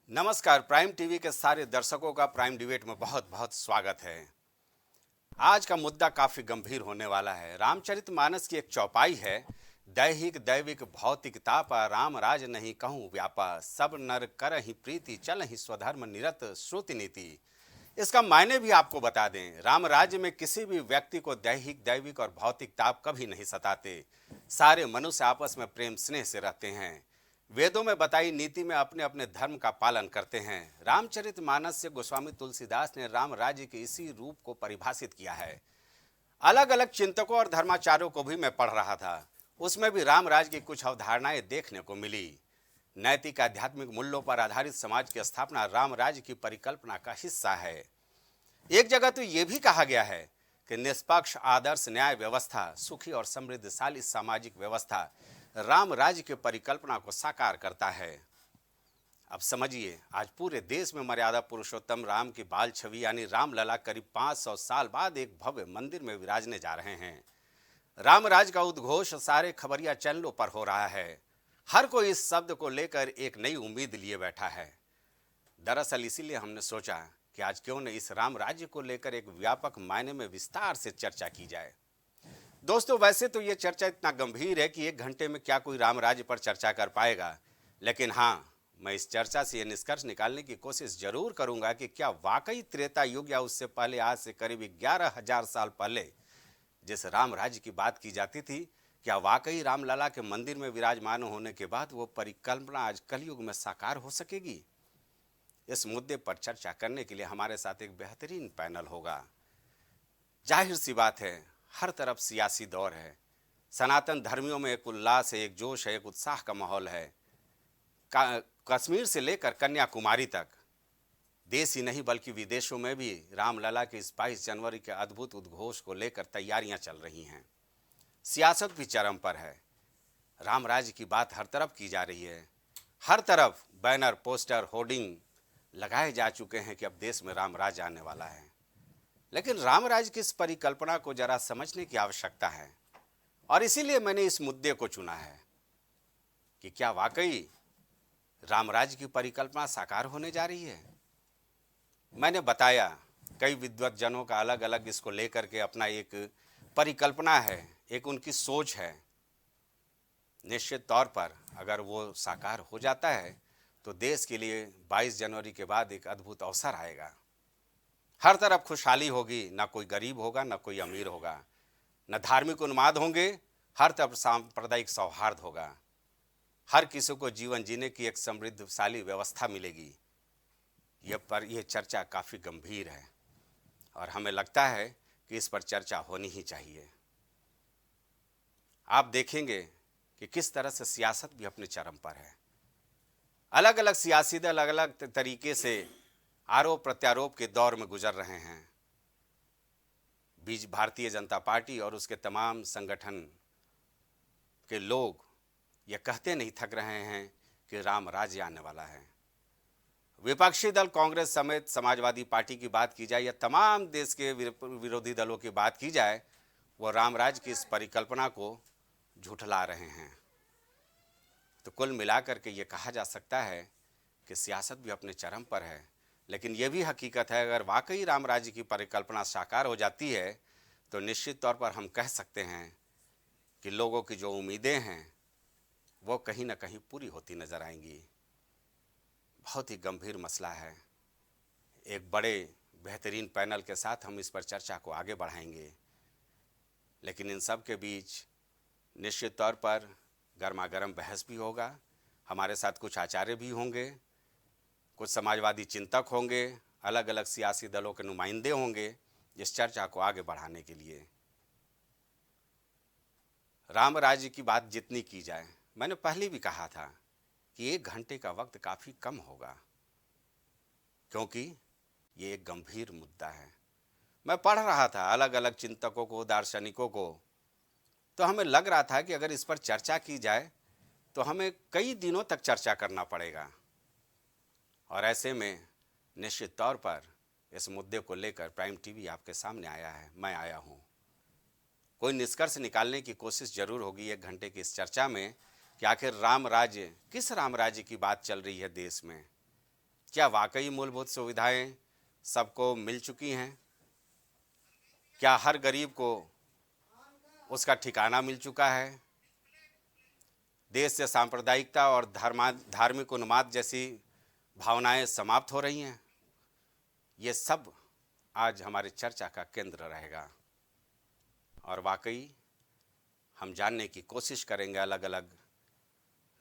नमस्कार। Prime TV के सारे दर्शकों का प्राइम डिबेट में बहुत बहुत स्वागत है। आज का मुद्दा काफी गंभीर होने वाला है। रामचरितमानस की एक चौपाई है, दैहिक दैविक भौतिक तापा, राम राज नहीं कहूँ व्यापा, सब नर करहि प्रीति, चलहि स्वधर्म निरत श्रुति नीति। इसका मायने भी आपको बता दें, राम राज्य में किसी भी व्यक्ति को दैहिक दैविक और भौतिक ताप कभी नहीं सताते। सारे मनुष्य आपस में प्रेम स्नेह से रहते हैं। वेदों में बताई नीति में अपने अपने धर्म का पालन करते हैं। रामचरितमानस से गोस्वामी तुलसीदास ने राम राज्य के इसी रूप को परिभाषित किया है। अलग अलग चिंतकों और धर्माचार्यों को भी मैं पढ़ रहा था, उसमें भी राम राज्य की कुछ अवधारणाएं देखने को मिली। नैतिक आध्यात्मिक मूल्यों पर आधारित समाज की स्थापना राम राज्य की परिकल्पना का हिस्सा है। एक जगह तो यह भी कहा गया है कि निष्पक्ष आदर्श न्याय व्यवस्था, सुखी और समृद्धशाली सामाजिक व्यवस्था राम राज्य की परिकल्पना को साकार करता है। अब समझिए, आज पूरे देश में मर्यादा पुरुषोत्तम राम की बाल छवि यानी रामलला करीब 500 साल बाद एक भव्य मंदिर में विराजने जा रहे हैं। रामराज का उद्घोष सारे खबरिया चैनलों पर हो रहा है। हर कोई इस शब्द को लेकर एक नई उम्मीद लिए बैठा है। दरअसल इसीलिए हमने सोचा कि आज क्यों न इस राम राज्य को लेकर एक व्यापक मायने में विस्तार से चर्चा की जाए। दोस्तों, वैसे तो ये चर्चा इतना गंभीर है कि 1 घंटे में क्या कोई राम राज्य पर चर्चा कर पाएगा, लेकिन हाँ, मैं इस चर्चा से ये निष्कर्ष निकालने की कोशिश जरूर करूंगा कि क्या वाकई त्रेता युग या उससे पहले, आज से करीब 11,000 साल पहले जिस राम राज्य की बात की जाती थी, क्या वाकई रामलला के मंदिर में विराजमान होने के बाद वो परिकल्पना आज कलयुग में साकार हो सकेगी। इस मुद्दे पर चर्चा करने के लिए हमारे साथ एक बेहतरीन पैनल होगा। जाहिर सी बात है, हर तरफ सियासी दौर है। सनातन धर्मियों में एक उल्लास है, एक जोश है, एक उत्साह का माहौल है। कश्मीर से लेकर कन्याकुमारी तक, देश ही नहीं बल्कि विदेशों में भी रामलला के इस 22 जनवरी के अद्भुत उद्घोष को लेकर तैयारियां चल रही हैं। सियासत भी चरम पर है। राम राज्य की बात हर तरफ की जा रही है। हर तरफ बैनर, पोस्टर, होर्डिंग लगाए जा चुके हैं कि अब देश में राम राज्य आने वाला है। लेकिन राम राज्य की इस परिकल्पना को जरा समझने की आवश्यकता है, और इसीलिए मैंने इस मुद्दे को चुना है कि क्या वाकई राम राज्य की परिकल्पना साकार होने जा रही है। मैंने बताया, कई विद्वत जनों का अलग अलग इसको लेकर के अपना एक परिकल्पना है, एक उनकी सोच है। निश्चित तौर पर अगर वो साकार हो जाता है तो देश के लिए 22 जनवरी के बाद एक अद्भुत अवसर आएगा। हर तरफ खुशहाली होगी, ना कोई गरीब होगा, ना कोई अमीर होगा, न धार्मिक उन्माद होंगे, हर तरफ सांप्रदायिक सौहार्द होगा। हर किसी को जीवन जीने की एक समृद्धशाली व्यवस्था मिलेगी। यह चर्चा काफ़ी गंभीर है और हमें लगता है कि इस पर चर्चा होनी ही चाहिए। आप देखेंगे कि किस तरह से सियासत भी अपने चरम पर है। अलग अलग सियासी दल अलग अलग तरीके से आरोप प्रत्यारोप के दौर में गुजर रहे हैं। बीच भारतीय जनता पार्टी और उसके तमाम संगठन के लोग ये कहते नहीं थक रहे हैं कि राम राज्य आने वाला है। विपक्षी दल कांग्रेस समेत समाजवादी पार्टी की बात की जाए या तमाम देश के विरोधी दलों की बात की जाए, वो राम राज्य की इस परिकल्पना को झुठला रहे हैं। तो कुल मिलाकर के ये कहा जा सकता है कि सियासत भी अपने चरम पर है। लेकिन यह भी हकीकत है, अगर वाकई राम राज्य की परिकल्पना साकार हो जाती है तो निश्चित तौर पर हम कह सकते हैं कि लोगों की जो उम्मीदें हैं वो कहीं ना कहीं पूरी होती नजर आएंगी। बहुत ही गंभीर मसला है। एक बड़े बेहतरीन पैनल के साथ हम इस पर चर्चा को आगे बढ़ाएंगे, लेकिन इन सब के बीच निश्चित तौर पर गर्मागर्म बहस भी होगा। हमारे साथ कुछ आचार्य भी होंगे, कुछ समाजवादी चिंतक होंगे, अलग अलग सियासी दलों के नुमाइंदे होंगे इस चर्चा को आगे बढ़ाने के लिए। राम राज्य की बात जितनी की जाए, मैंने पहले भी कहा था कि 1 घंटे का वक्त काफ़ी कम होगा, क्योंकि ये एक गंभीर मुद्दा है। मैं पढ़ रहा था अलग अलग चिंतकों को, दार्शनिकों को, तो हमें लग रहा था कि अगर इस पर चर्चा की जाए तो हमें कई दिनों तक चर्चा करना पड़ेगा। और ऐसे में निश्चित तौर पर इस मुद्दे को लेकर प्राइम टीवी आपके सामने आया है, मैं आया हूँ। कोई निष्कर्ष निकालने की कोशिश जरूर होगी 1 घंटे की इस चर्चा में कि आखिर राम राज्य, किस राम राज्य की बात चल रही है देश में। क्या वाकई मूलभूत सुविधाएं सबको मिल चुकी हैं? क्या हर गरीब को उसका ठिकाना मिल चुका है? देश से सांप्रदायिकता और धार्मिक उन्माद जैसी भावनाएं समाप्त हो रही हैं? ये सब आज हमारी चर्चा का केंद्र रहेगा और वाकई हम जानने की कोशिश करेंगे अलग अलग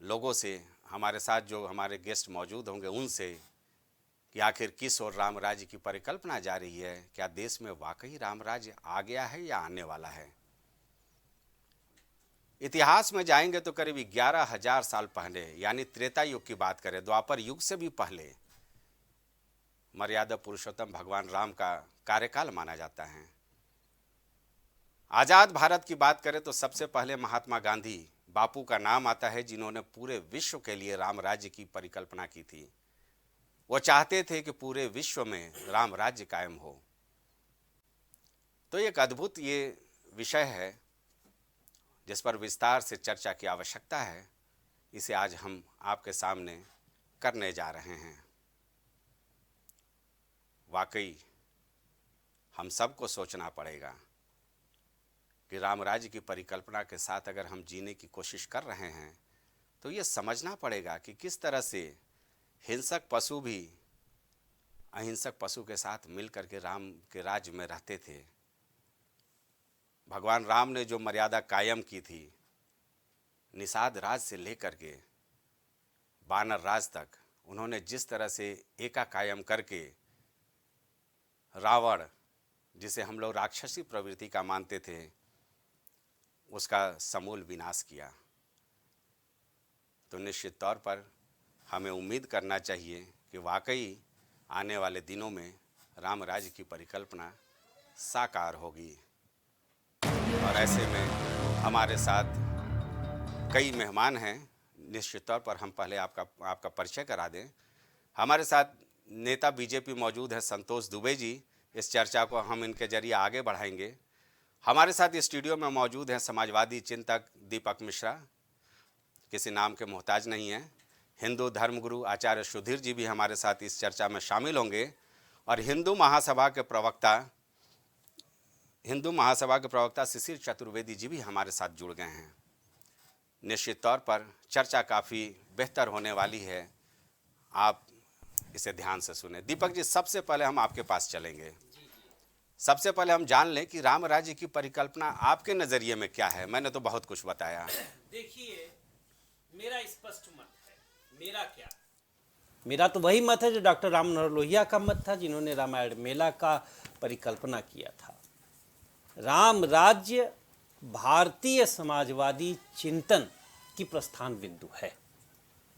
लोगों से, हमारे साथ जो हमारे गेस्ट मौजूद होंगे उनसे, कि आखिर किस ओर राम राज्य की परिकल्पना जा रही है। क्या देश में वाकई राम राज्य आ गया है या आने वाला है? इतिहास में जाएंगे तो करीब 11,000 साल पहले, यानी त्रेता युग की बात करें, द्वापर युग से भी पहले मर्यादा पुरुषोत्तम भगवान राम का कार्यकाल माना जाता है। आजाद भारत की बात करें तो सबसे पहले महात्मा गांधी बापू का नाम आता है, जिन्होंने पूरे विश्व के लिए राम राज्य की परिकल्पना की थी। वो चाहते थे कि पूरे विश्व में राम राज्य कायम हो। तो एक अद्भुत ये विषय है जिस पर विस्तार से चर्चा की आवश्यकता है। इसे आज हम आपके सामने करने जा रहे हैं। वाकई हम सबको सोचना पड़ेगा कि राम राज्य की परिकल्पना के साथ अगर हम जीने की कोशिश कर रहे हैं तो ये समझना पड़ेगा कि किस तरह से हिंसक पशु भी अहिंसक पशु के साथ मिलकर के राम के राज्य में रहते थे। भगवान राम ने जो मर्यादा कायम की थी, निषाद राज से लेकर के वानर राज तक, उन्होंने जिस तरह से एका कायम करके रावण, जिसे हम लोग राक्षसी प्रवृत्ति का मानते थे, उसका समूल विनाश किया। तो निश्चित तौर पर हमें उम्मीद करना चाहिए कि वाकई आने वाले दिनों में राम राज्य की परिकल्पना साकार होगी। और ऐसे में हमारे साथ कई मेहमान हैं। निश्चित तौर पर हम पहले आपका परिचय करा दें। हमारे साथ नेता बीजेपी मौजूद हैं संतोष दुबे जी। इस चर्चा को हम इनके जरिए आगे बढ़ाएंगे। हमारे साथ स्टूडियो में मौजूद हैं समाजवादी चिंतक दीपक मिश्रा, किसी नाम के मोहताज नहीं हैं। हिंदू धर्मगुरु आचार्य सुधीर जी भी हमारे साथ इस चर्चा में शामिल होंगे। और हिंदू महासभा के प्रवक्ता शिशिर चतुर्वेदी जी भी हमारे साथ जुड़ गए हैं। निश्चित तौर पर चर्चा काफ़ी बेहतर होने वाली है, आप इसे ध्यान से सुने। दीपक जी, सबसे पहले हम आपके पास चलेंगे। सबसे पहले हम जान लें कि राम राज्य की परिकल्पना आपके नज़रिए में क्या है। मैंने तो बहुत कुछ बताया। देखिए, मेरा स्पष्ट मत है। मेरा तो वही मत है जो डॉक्टर राम मनोहर लोहिया का मत था, जिन्होंने रामायण मेला का परिकल्पना किया था। राम राज्य भारतीय समाजवादी चिंतन की प्रस्थान बिंदु है।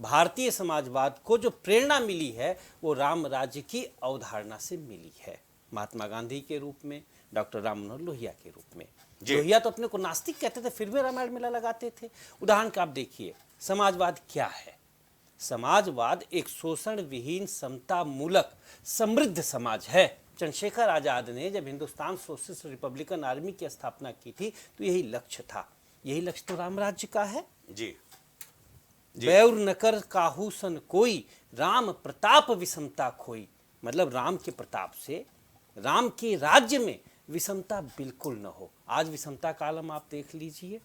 भारतीय समाजवाद को जो प्रेरणा मिली है वो राम राज्य की अवधारणा से मिली है, महात्मा गांधी के रूप में, डॉक्टर राम मनोहर लोहिया के रूप में। लोहिया तो अपने को नास्तिक कहते थे, फिर भी रामायण मेला लगाते थे। उदाहरण का आप देखिए, समाजवाद क्या है? समाजवाद एक शोषण विहीन, समता मूलक, समृद्ध समाज है। चंद्रशेखर आजाद ने जब हिंदुस्तान सोशलिस्ट रिपब्लिकन आर्मी की स्थापना की थी तो यही लक्ष्य था। यही लक्ष्य तो राम राज्य का है। जी, बैर न कर काहू सन कोई, राम प्रताप विषमता खोई। मतलब राम के प्रताप से, राम के राज्य में विषमता बिल्कुल न हो। आज विषमता का आलम आप देख लीजिए।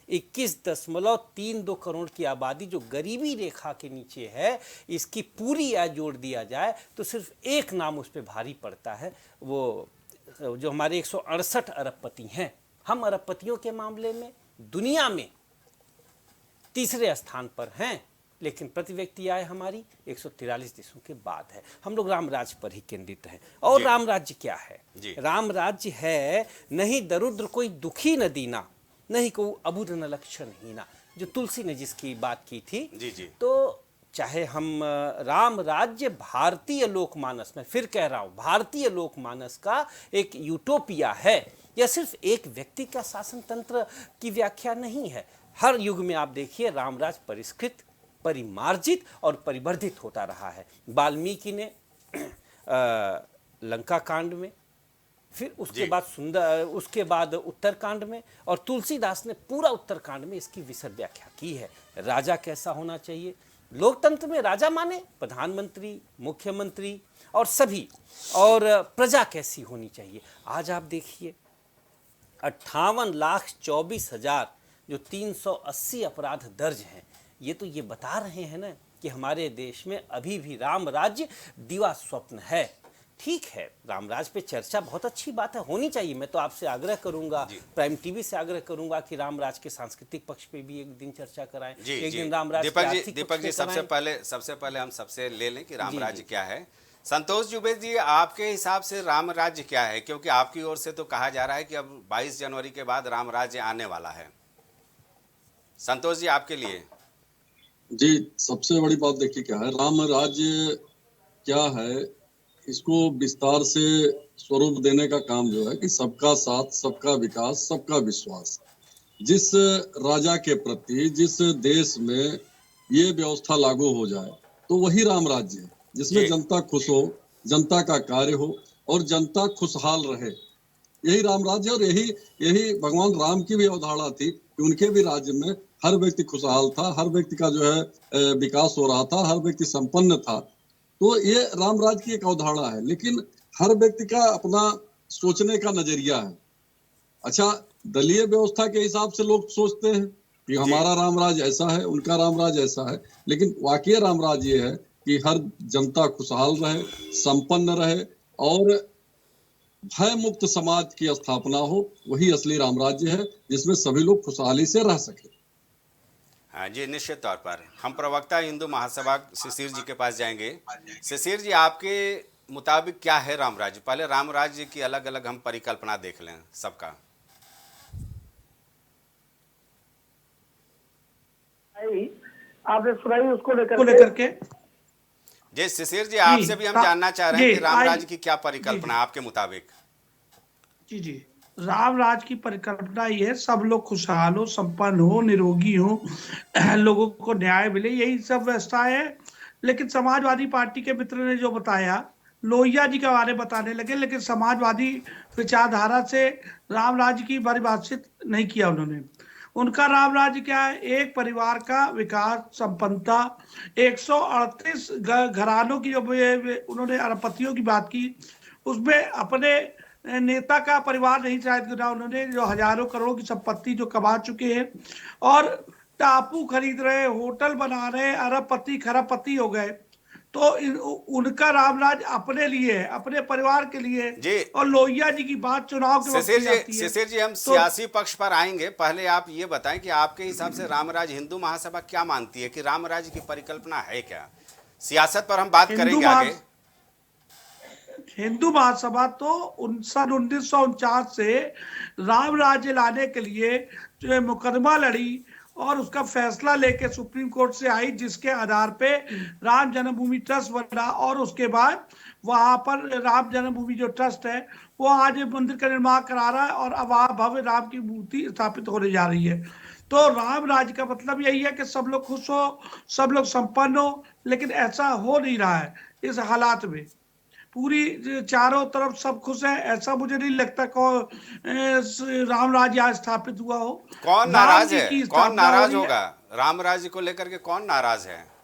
21.32 करोड़ की आबादी जो गरीबी रेखा के नीचे है, इसकी पूरी आय जोड़ दिया जाए तो सिर्फ एक नाम उस पर भारी पड़ता है, वो जो हमारे 168 अरबपति हैं। हम अरबपतियों के मामले में दुनिया में तीसरे स्थान पर हैं, लेकिन प्रति व्यक्ति आय हमारी 143 देशों के बाद है। हम लोग राम राज्य पर ही केंद्रित हैं। और राम राज्य क्या है? राम राज्य है, नहीं दरुद्र कोई दुखी न दीना, नहीं को अबुध न लक्षण हीना, जो तुलसी ने जिसकी बात की थी। जी। तो चाहे हम राम राज्य भारतीय लोकमानस में, फिर कह रहा हूं, भारतीय लोकमानस का एक यूटोपिया है। यह सिर्फ एक व्यक्ति का शासन तंत्र की व्याख्या नहीं है। हर युग में आप देखिए रामराज परिष्कृत, परिमार्जित और परिवर्धित होता रहा है। वाल्मीकि ने लंका कांड में, फिर उसके बाद उत्तरकांड में, और तुलसीदास ने पूरा उत्तरकांड में इसकी विशद व्याख्या की है। राजा कैसा होना चाहिए, लोकतंत्र में राजा माने प्रधानमंत्री, मुख्यमंत्री और सभी, और प्रजा कैसी होनी चाहिए। आज आप देखिए 58,24,000 जो 380 अपराध दर्ज हैं, ये तो ये बता रहे हैं ना कि हमारे देश में अभी भी राम राज्य दिवा स्वप्न है। ठीक है, रामराज पे चर्चा बहुत अच्छी बात है, होनी चाहिए। मैं तो आपसे आग्रह करूंगा, प्राइम टीवी से आग्रह करूंगा कि रामराज के सांस्कृतिक पक्ष पे भी एक दिन चर्चा कराएं, एक दिन रामराज के आर्थिक पक्ष दीपक जी, पे कराएं। सबसे पहले हम सबसे ले लें कि राम राज्य क्या है। संतोष जुबे जी, आपके हिसाब से राम राज्य क्या है? क्योंकि आपकी ओर से तो कहा जा रहा है कि अब 22 जनवरी के बाद राम राज्य आने वाला है। संतोष जी, आपके लिए। जी, सबसे बड़ी बात देखिए क्या है, राम राज्य क्या है, इसको विस्तार से स्वरूप देने का काम जो है कि सबका साथ, सबका विकास, सबका विश्वास। जिस राजा के प्रति, जिस देश में ये व्यवस्था लागू हो जाए तो वही राम राज्य है, जिसमें जनता खुश हो, जनता का कार्य हो और जनता खुशहाल रहे। यही राम राज्य। और यही भगवान राम की भी अवधारणा थी कि उनके भी राज्य में हर व्यक्ति खुशहाल था, हर व्यक्ति का जो है विकास हो रहा था, हर व्यक्ति संपन्न था। तो ये राम राज्य की एक अवधारणा है, लेकिन हर व्यक्ति का अपना सोचने का नजरिया है। अच्छा, दलीय व्यवस्था के हिसाब से लोग सोचते हैं कि हमारा राम राज्य ऐसा है, उनका राम राज्य ऐसा है, लेकिन वाकई राम राज्य ये है कि हर जनता खुशहाल रहे, संपन्न रहे और भय मुक्त समाज की स्थापना हो। वही असली राम राज्य है, जिसमें सभी लोग खुशहाली से रह सके। हाँ जी, निश्चित तौर पर हम प्रवक्ता हिंदू महासभा शिशिर जी के पास जाएंगे। शिशिर जी, आपके मुताबिक क्या है राम राज्य? पहले राम राज्य की अलग अलग हम परिकल्पना देख लें सबका। आपने सुनाई उसको लेकर के। जी शिशिर जी, आपसे भी हम जानना चाह रहे हैं कि राम राज्य की क्या परिकल्पना है आपके मुताबिक। जी, राम राज की परिकल्पना ये है, सब लोग खुशहाल हो, संपन्न हो, निरोगी हो, लोगों को न्याय मिले, यही सब व्यवस्था है। लेकिन समाजवादी पार्टी के मित्र ने जो बताया, लोहिया जी के बारे में बताने लगे, लेकिन समाजवादी विचारधारा से राम राज्य की परिभाषित नहीं किया उन्होंने। उनका राम राज्य क्या है? एक परिवार का विकास, संपन्नता, 138 घरानों की जो उन्होंने अरबपतियों की बात की, उसमें अपने नेता का परिवार नहीं शायद गिना उन्होंने, जो हजारों करोड़ों की संपत्ति जो कमा चुके हैं और टापू खरीद रहे, होटल बना रहे, अरबपति खरबपति हो गए। तो उनका रामराज अपने लिए है, अपने परिवार के लिए। जी, और लोहिया जी की बात चुनाव के वक्त आती है। शिशिर जी, हम सियासी पक्ष पर आएंगे, पहले आप ये बताएं कि आपके हिसाब से रामराज हिंदू महासभा क्या मानती है कि रामराज की परिकल्पना है क्या? सियासत पर हम बात करेंगे आगे। हिंदू महासभा तो सन 1949 से राम राज्य लाने के लिए जो मुकदमा लड़ी और उसका फैसला लेके सुप्रीम कोर्ट से आई, जिसके आधार पे राम जन्मभूमि ट्रस्ट बना और उसके बाद वहां पर राम जन्मभूमि जो ट्रस्ट है वो आज मंदिर का निर्माण करा रहा है और अब वहां भव्य राम की मूर्ति स्थापित होने जा रही है। तो राम राज्य का मतलब यही है कि सब लोग खुश हो, सब लोग संपन्न हो, लेकिन ऐसा हो नहीं रहा है इस हालात में। पूरी चारों तरफ सब खुश है, ऐसा मुझे नहीं लगता को राम राज्य आज स्थापित हुआ हो। कौन नाराज है? कौन नाराज होगा राम राज्य को लेकर के? कौन नाराज है?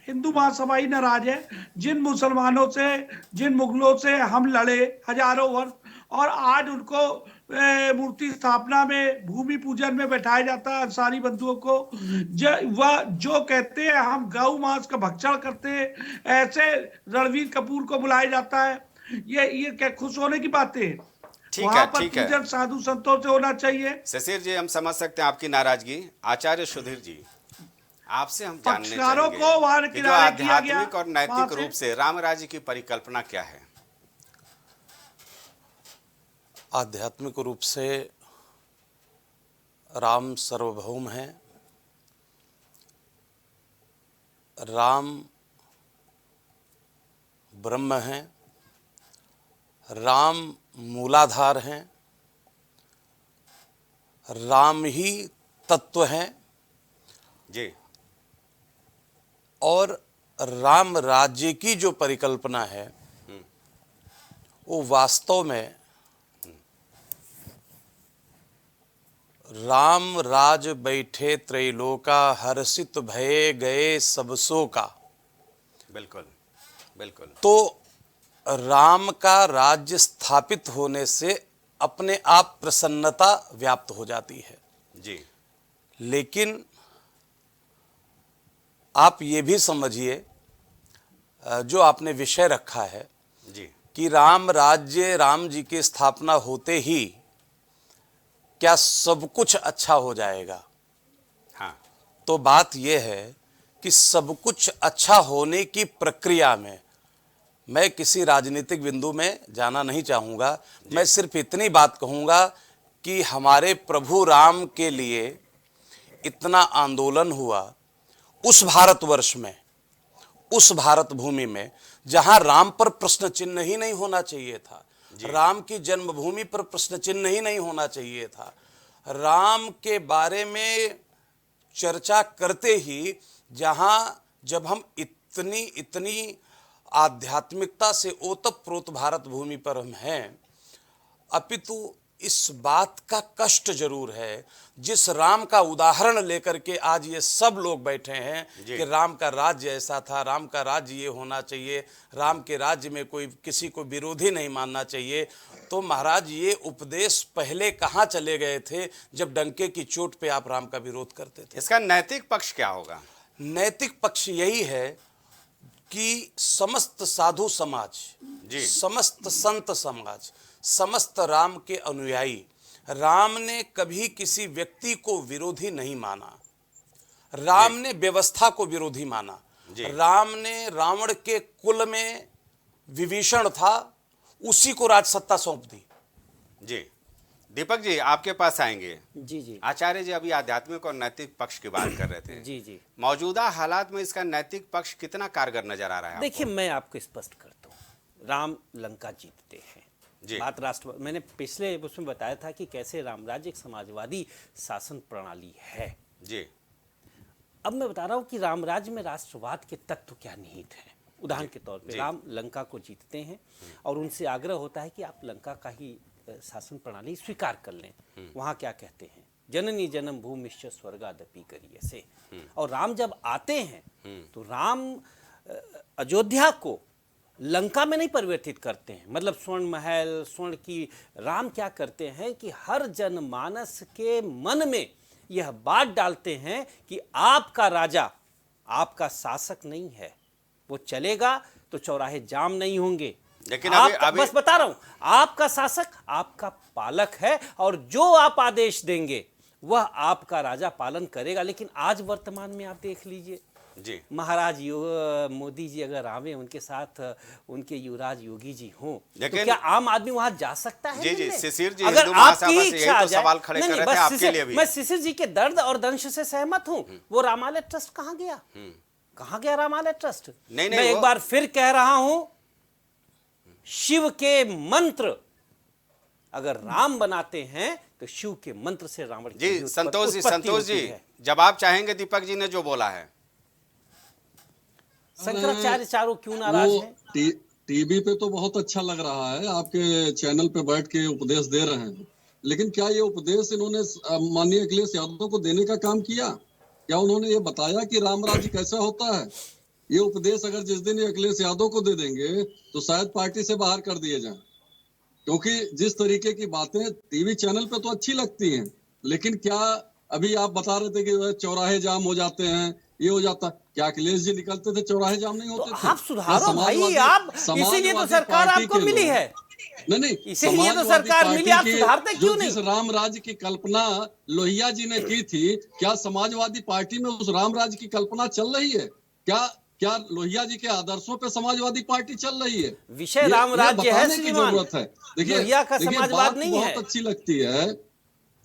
हिंदू महासभा ही नाराज है। जिन मुसलमानों से, जिन मुगलों से हम लड़े हजारों वर्ष, और आज उनको मूर्ति स्थापना में, भूमि पूजन में बैठाया जाता है अंसारी बंधुओं को। वह जो कहते हैं हम गौ मांस का भक्षण करते हैं, ऐसे रणवीर कपूर को बुलाया जाता है। ये क्या खुश होने की बातें? वहां पर पूजन साधु संतों से होना चाहिए। शिशिर जी, हम समझ सकते हैं आपकी नाराजगी। आचार्य सुधीर जी, आपसे हम जानने चाहेंगे कि जो आध्यात्मिक और नैतिक रूप से राम राज्य की परिकल्पना क्या है? आध्यात्मिक रूप से राम सार्वभौम है। राम ब्रह्म हैं, राम मूलाधार हैं, राम ही तत्व हैं जी। और राम राज्य की जो परिकल्पना है वो वास्तव में राम राज बैठे त्रैलोका, हर्षित भये गए सब शोका। बिल्कुल बिल्कुल। तो राम का राज्य स्थापित होने से अपने आप प्रसन्नता व्याप्त हो जाती है। जी। लेकिन आप ये भी समझिए, जो आपने विषय रखा है जी। कि राम राज्य, राम जी की स्थापना होते ही क्या सब कुछ अच्छा हो जाएगा। हाँ। तो बात यह है कि सब कुछ अच्छा होने की प्रक्रिया में मैं किसी राजनीतिक बिंदु में जाना नहीं चाहूँगा। मैं सिर्फ इतनी बात कहूँगा कि हमारे प्रभु राम के लिए इतना आंदोलन हुआ उस भारतवर्ष में, उस भारत भूमि में जहाँ राम पर प्रश्न चिन्ह ही नहीं होना चाहिए था, राम की जन्मभूमि पर प्रश्न चिन्ह ही नहीं होना चाहिए था। राम के बारे में चर्चा करते ही जहाँ, जब हम इतनी आध्यात्मिकता से ओतप्रोत भारत भूमि पर हम हैं, अपितु इस बात का कष्ट जरूर है, जिस राम का उदाहरण लेकर के आज ये सब लोग बैठे हैं कि राम का राज्य ऐसा था, राम का राज्य ये होना चाहिए, राम के राज्य में कोई किसी को विरोधी नहीं मानना चाहिए। तो महाराज, ये उपदेश पहले कहाँ चले गए थे जब डंके की चोट पे आप राम का विरोध करते थे? इसका नैतिक पक्ष क्या होगा? नैतिक पक्ष यही है कि समस्त साधु समाज, समस्त संत समाज, समस्त राम के अनुयायी, राम ने कभी किसी व्यक्ति को विरोधी नहीं माना। राम ने व्यवस्था को विरोधी माना। राम ने रावण के कुल में विभीषण था, उसी को राजसत्ता सौंप दी। जी। दीपक जी, आपके पास आएंगे। जी जी। आचार्य जी अभी आध्यात्मिक और नैतिक पक्ष की बात कर रहे थे। जी जी। मौजूदा हालात में इसका नैतिक पक्ष कितना कारगर नजर आ रहा है? देखिए, मैं आपको स्पष्ट करता हूँ, राम लंका जीतते हैं। जी। बात राष्ट्र, मैंने पिछले उसमें बताया था कि कैसे राम राज्य एक समाजवादी शासन प्रणाली है। जी। अब मैं बता रहा हूँ कि राम राज्य में राष्ट्रवाद के तत्व क्या निहित है। उदाहरण के तौर पे राम लंका को जीतते हैं और उनसे आग्रह होता है कि आप लंका का ही शासन प्रणाली स्वीकार कर लें। वहाँ क्या कहते हैं, जननी जन्म भूमिश्च स्वर्गादपि करियसे। और राम जब आते हैं तो राम अयोध्या को लंका में नहीं परिवर्तित करते हैं, मतलब स्वर्ण महल, स्वर्ण की। राम क्या करते हैं कि हर जनमानस के मन में यह बात डालते हैं कि आपका राजा, आपका शासक नहीं है, वो चलेगा तो चौराहे जाम नहीं होंगे। लेकिन अभी बस बता रहा हूं, आपका शासक आपका पालक है और जो आप आदेश देंगे वह आपका राजा पालन करेगा। लेकिन आज वर्तमान में आप देख लीजिए जी, महाराज मोदी जी अगर आवे, उनके साथ उनके युवराज योगी जी हों, तो क्या आम आदमी वहां जा सकता है? जी जी, शिशिर जी, अगर आपकी इच्छा तो सवाल खड़े कर रहे थे आपके लिए भी। मैं शिशिर जी के दर्द और दंश से सहमत हूं। वो रामालय ट्रस्ट कहां गया? कहां गया रामालय ट्रस्ट? नहीं, मैं एक बार फिर कह रहा हूं, शिव के मंत्र अगर राम बनाते हैं तो शिव के मंत्र से रावण जी। संतोष जी, जब आप चाहेंगे, दीपक जी ने जो बोला है। शंकराचार्य चारों क्यों नाराज हैं? टीवी पे तो बहुत अच्छा लग रहा है, आपके चैनल पे बैठ के उपदेश दे रहे हैं, लेकिन क्या ये उपदेश इन्होंने माननीय अखिलेश यादव को देने का काम किया? क्या उन्होंने ये बताया कि राम राज्य कैसा होता है? ये उपदेश अगर जिस दिन ये अखिलेश यादव को दे देंगे तो शायद पार्टी से बाहर कर दिए जाएं, क्योंकि जिस तरीके की बातें टीवी चैनल पे तो अच्छी लगती हैं, लेकिन क्या अभी आप बता रहे थे कि चौराहे जाम हो जाते हैं, ये हो जाता, क्या अखिलेश जी निकलते थे चौराहे जाम नहीं होते थे? आप सुधारो भाई, आप इसीलिए तो सरकार आपको मिली है। नहीं, इसीलिए तो सरकार मिली, आप सुधारते क्यों नहीं? जिस राम राज्य की कल्पना लोहिया जी ने की थी, क्या समाजवादी पार्टी में उस राम राज्य की कल्पना चल रही है? क्या लोहिया जी के आदर्शों पे समाजवादी पार्टी चल रही है? विषय राम राज्य है, जरूरत है। देखिए, लोहिया का समाजवाद नहीं है। बहुत अच्छी लगती है,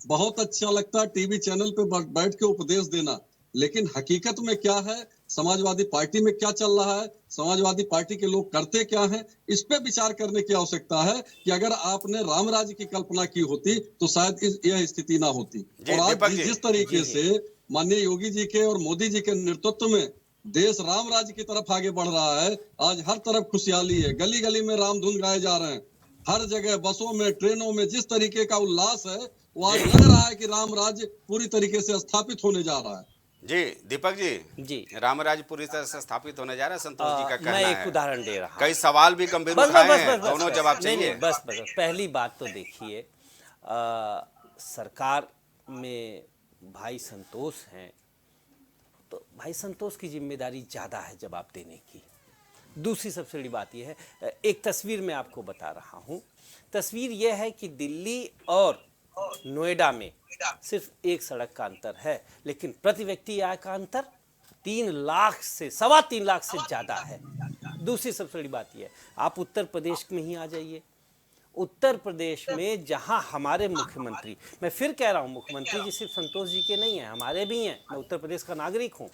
बहुत अच्छा लगता है टीवी चैनल पे बैठ के उपदेश देना, लेकिन हकीकत में क्या है, समाजवादी पार्टी में क्या चल रहा है, समाजवादी पार्टी के लोग करते क्या हैं, इस पे विचार करने की आवश्यकता है कि अगर आपने राम राज्य की कल्पना की होती तो शायद यह स्थिति ना होती। और आज जिस तरीके से माननीय योगी जी के और मोदी जी के नेतृत्व में देश राम राज्य की तरफ आगे बढ़ रहा है, आज हर तरफ खुशहाली है, गली गली में राम धुन गाए जा रहे हैं, हर जगह बसों में, ट्रेनों में जिस तरीके का उल्लास है, वो आज लग रहा है कि राम राज्य पूरी तरीके से स्थापित होने जा रहा है। जी दीपक जी, जी रामराज पूरी तरह से स्थापित होने जा रहा है, संतोष जी का कहना मैं एक है। उदाहरण दे रहा हूं। कई सवाल भी गंभीर बस उठाए बस हैं, बस दोनों बस जवाब नहीं, चाहिए। नहीं, बस पहली बात तो देखिए, सरकार में भाई संतोष हैं, तो भाई संतोष की जिम्मेदारी ज़्यादा है जवाब देने की। दूसरी सबसे बड़ी बात यह है, एक तस्वीर मैं आपको बता रहा हूँ। तस्वीर यह है कि दिल्ली और नोएडा में सिर्फ एक सड़क का अंतर है, लेकिन प्रति व्यक्ति आय का अंतर 3 लाख से 3.25 लाख से ज़्यादा है। दूसरी सबसे बड़ी बात यह है, आप उत्तर प्रदेश में ही आ जाइए। उत्तर प्रदेश में जहां हमारे मुख्यमंत्री, मैं फिर कह रहा हूं, मुख्यमंत्री जी सिर्फ संतोष जी के नहीं हैं, हमारे भी हैं, मैं उत्तर प्रदेश का नागरिक हूं।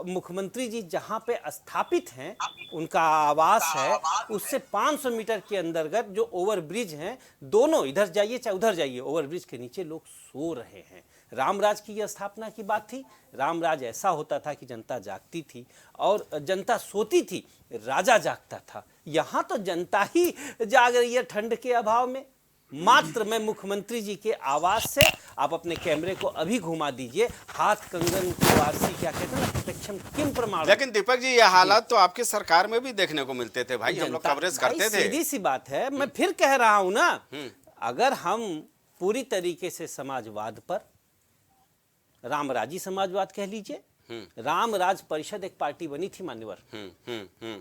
मुख्यमंत्री जी जहां पे स्थापित हैं, उनका आवास है, उससे 500 मीटर के अंतर्गत जो ओवरब्रिज हैं, दोनों इधर जाइए चाहे उधर जाइए, ओवरब्रिज के नीचे लोग सो रहे हैं। रामराज की यह स्थापना की बात थी। रामराज ऐसा होता था कि जनता जागती थी और जनता सोती थी, राजा जागता था। यहाँ तो जनता ही जाग रही है ठंड के अभाव में। मात्र मैं मुख्यमंत्री जी के आवास से, आप अपने कैमरे को अभी घुमा दीजिए, हाथ कंगन वारसी क्या कहते हैं ना, प्रत्यक्षम किम प्रमाण। लेकिन दीपक जी, ये हालात तो आपकी सरकार में भी देखने को मिलते थे भाई, हम लोग कवरेज करते थे। सीधी सी बात है, मैं फिर कह रहा हूं ना, अगर हम पूरी तरीके से समाजवाद पर, रामराजी समाजवाद कह लीजिए, रामराज परिषद एक पार्टी बनी थी मान्यवर,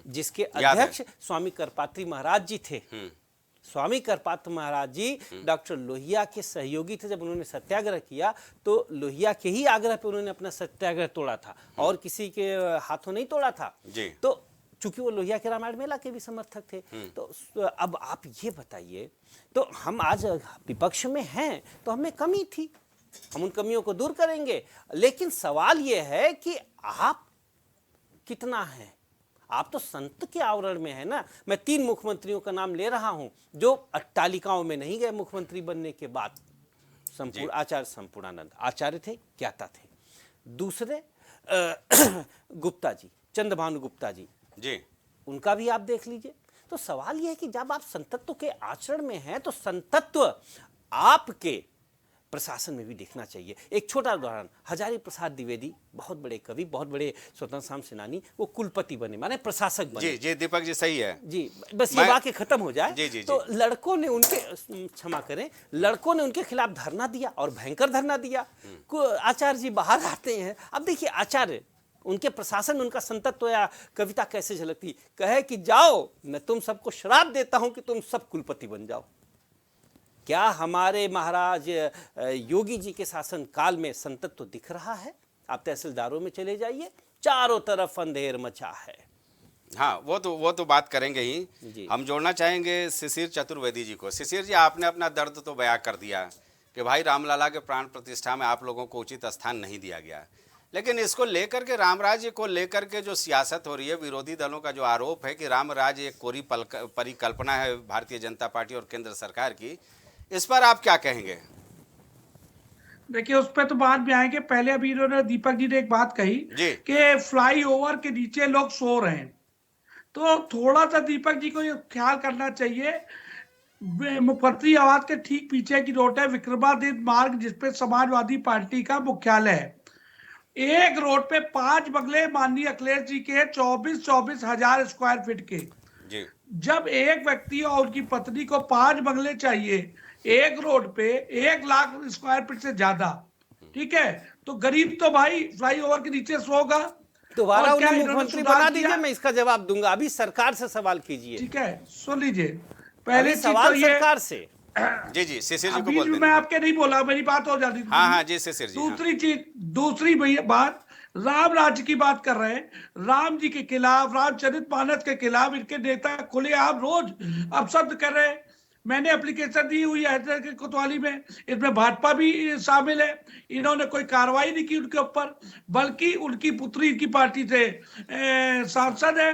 जिसके अध्यक्ष स्वामी करपात्री महाराज जी थे। स्वामी करपात्री महाराज जी डॉक्टर लोहिया के सहयोगी थे। जब उन्होंने सत्याग्रह किया तो लोहिया के ही आग्रह पे उन्होंने अपना सत्याग्रह तोड़ा था, और किसी के हाथों नहीं तोड़ा था। तो चूंकि वो लोहिया के रामायण मेला के भी समर्थक थे, तो अब आप ये बताइए, तो हम आज विपक्ष में हैं तो हमें कमी थी, हम उन कमियों को दूर करेंगे। लेकिन सवाल यह है कि आप कितना हैं? आप तो संत के आवरण में है ना। मैं 3 मुख्यमंत्रियों का नाम ले रहा हूं जो अट्टालिकाओं में नहीं गए मुख्यमंत्री बनने के बाद। आचार्य संपूर्णानंद आचार्य थे, ज्ञाता थे। दूसरे गुप्ता जी, चंद्रभानु गुप्ता जी, उनका भी आप देख लीजिए। तो सवाल यह है कि जब आप संतत्व के आचरण में हैं तो संतत्व आपके प्रशासन में भी देखना चाहिए। एक छोटा उदाहरण, हजारी प्रसाद द्विवेदी, बहुत बड़े कवि, बहुत बड़े स्वतंत्रता सेनानी, वो कुलपति बने, माने प्रशासक बने। जी दीपक जी, सही है जी। बस ये वाक्य खत्म हो जाए। जी। तो लड़कों ने उनके, क्षमा करें, लड़कों ने उनके खिलाफ धरना दिया, और भयंकर धरना दिया। आचार्य जी बाहर आते हैं। अब देखिए आचार्य, उनके प्रशासन, उनका संतत्व या कविता कैसे झलकती, कहे कि जाओ, मैं तुम सबको श्राप देता हूं कि तुम सब कुलपति बन जाओ। क्या हमारे महाराज योगी जी के शासन काल में संतत्व दिख रहा है? आप तहसीलदारों में चले जाइए, चारों तरफ अंधेर मचा है। हाँ, वो तो बात करेंगे ही। हम जोड़ना चाहेंगे शिशिर चतुर्वेदी जी को। शिशिर जी, आपने अपना दर्द तो बयां कर दिया कि भाई रामलला के प्राण प्रतिष्ठा में आप लोगों को उचित स्थान नहीं दिया गया, लेकिन इसको लेकर के, रामराज्य को लेकर के जो सियासत हो रही है, विरोधी दलों का जो आरोप है कि रामराज्य एक कोरी परिकल्पना है भारतीय जनता पार्टी और केंद्र सरकार की, इस पर आप क्या कहेंगे? देखिए, उस पर तो बाद में आएंगे। पहले अभी इन्होंने, दीपक जी ने एक बात कही कि फ्लाईओवर के नीचे लोग सो रहे हैं, तो थोड़ा सा दीपक जी को ये ख्याल करना चाहिए। मुख्यमंत्री आवास के ठीक पीछे की रोड है विक्रमादित्य मार्ग, जिसपे समाजवादी पार्टी का मुख्यालय है। एक रोड पे 5 बंगले माननीय अखिलेश जी के 24 हजार स्क्वायर फीट के। जब एक व्यक्ति और उनकी पत्नी को 5 बंगले चाहिए एक रोड पे 1 लाख स्क्वायर फीट से ज्यादा, ठीक है, तो गरीब तो भाई फ्लाईओवर के नीचे सोगा। दोबारा उन्हें मुख्यमंत्री बना दीजिए, मैं इसका जवाब दूंगा। अभी सरकार से सवाल कीजिए। ठीक है, सुन लीजिए। पहले सवाल सरकार से। जी शिशिर जी को बोल दें। मैं आपके नहीं बोला, मेरी बात हो जाती। हाँ जी शिशिर जी। दूसरी चीज, दूसरी बात, राम राज्य की बात कर रहे हैं, राम जी के खिलाफ, रामचरित मानस के खिलाफ इनके नेता खुले आप रोज अपशब्द कर रहे हैं। मैंने एप्लीकेशन दी हुई है के कोतवाली में, इसमें भाजपा भी शामिल है। इन्होंने कोई कार्रवाई नहीं की उनके ऊपर, बल्कि उनकी पुत्री की पार्टी से सांसद है,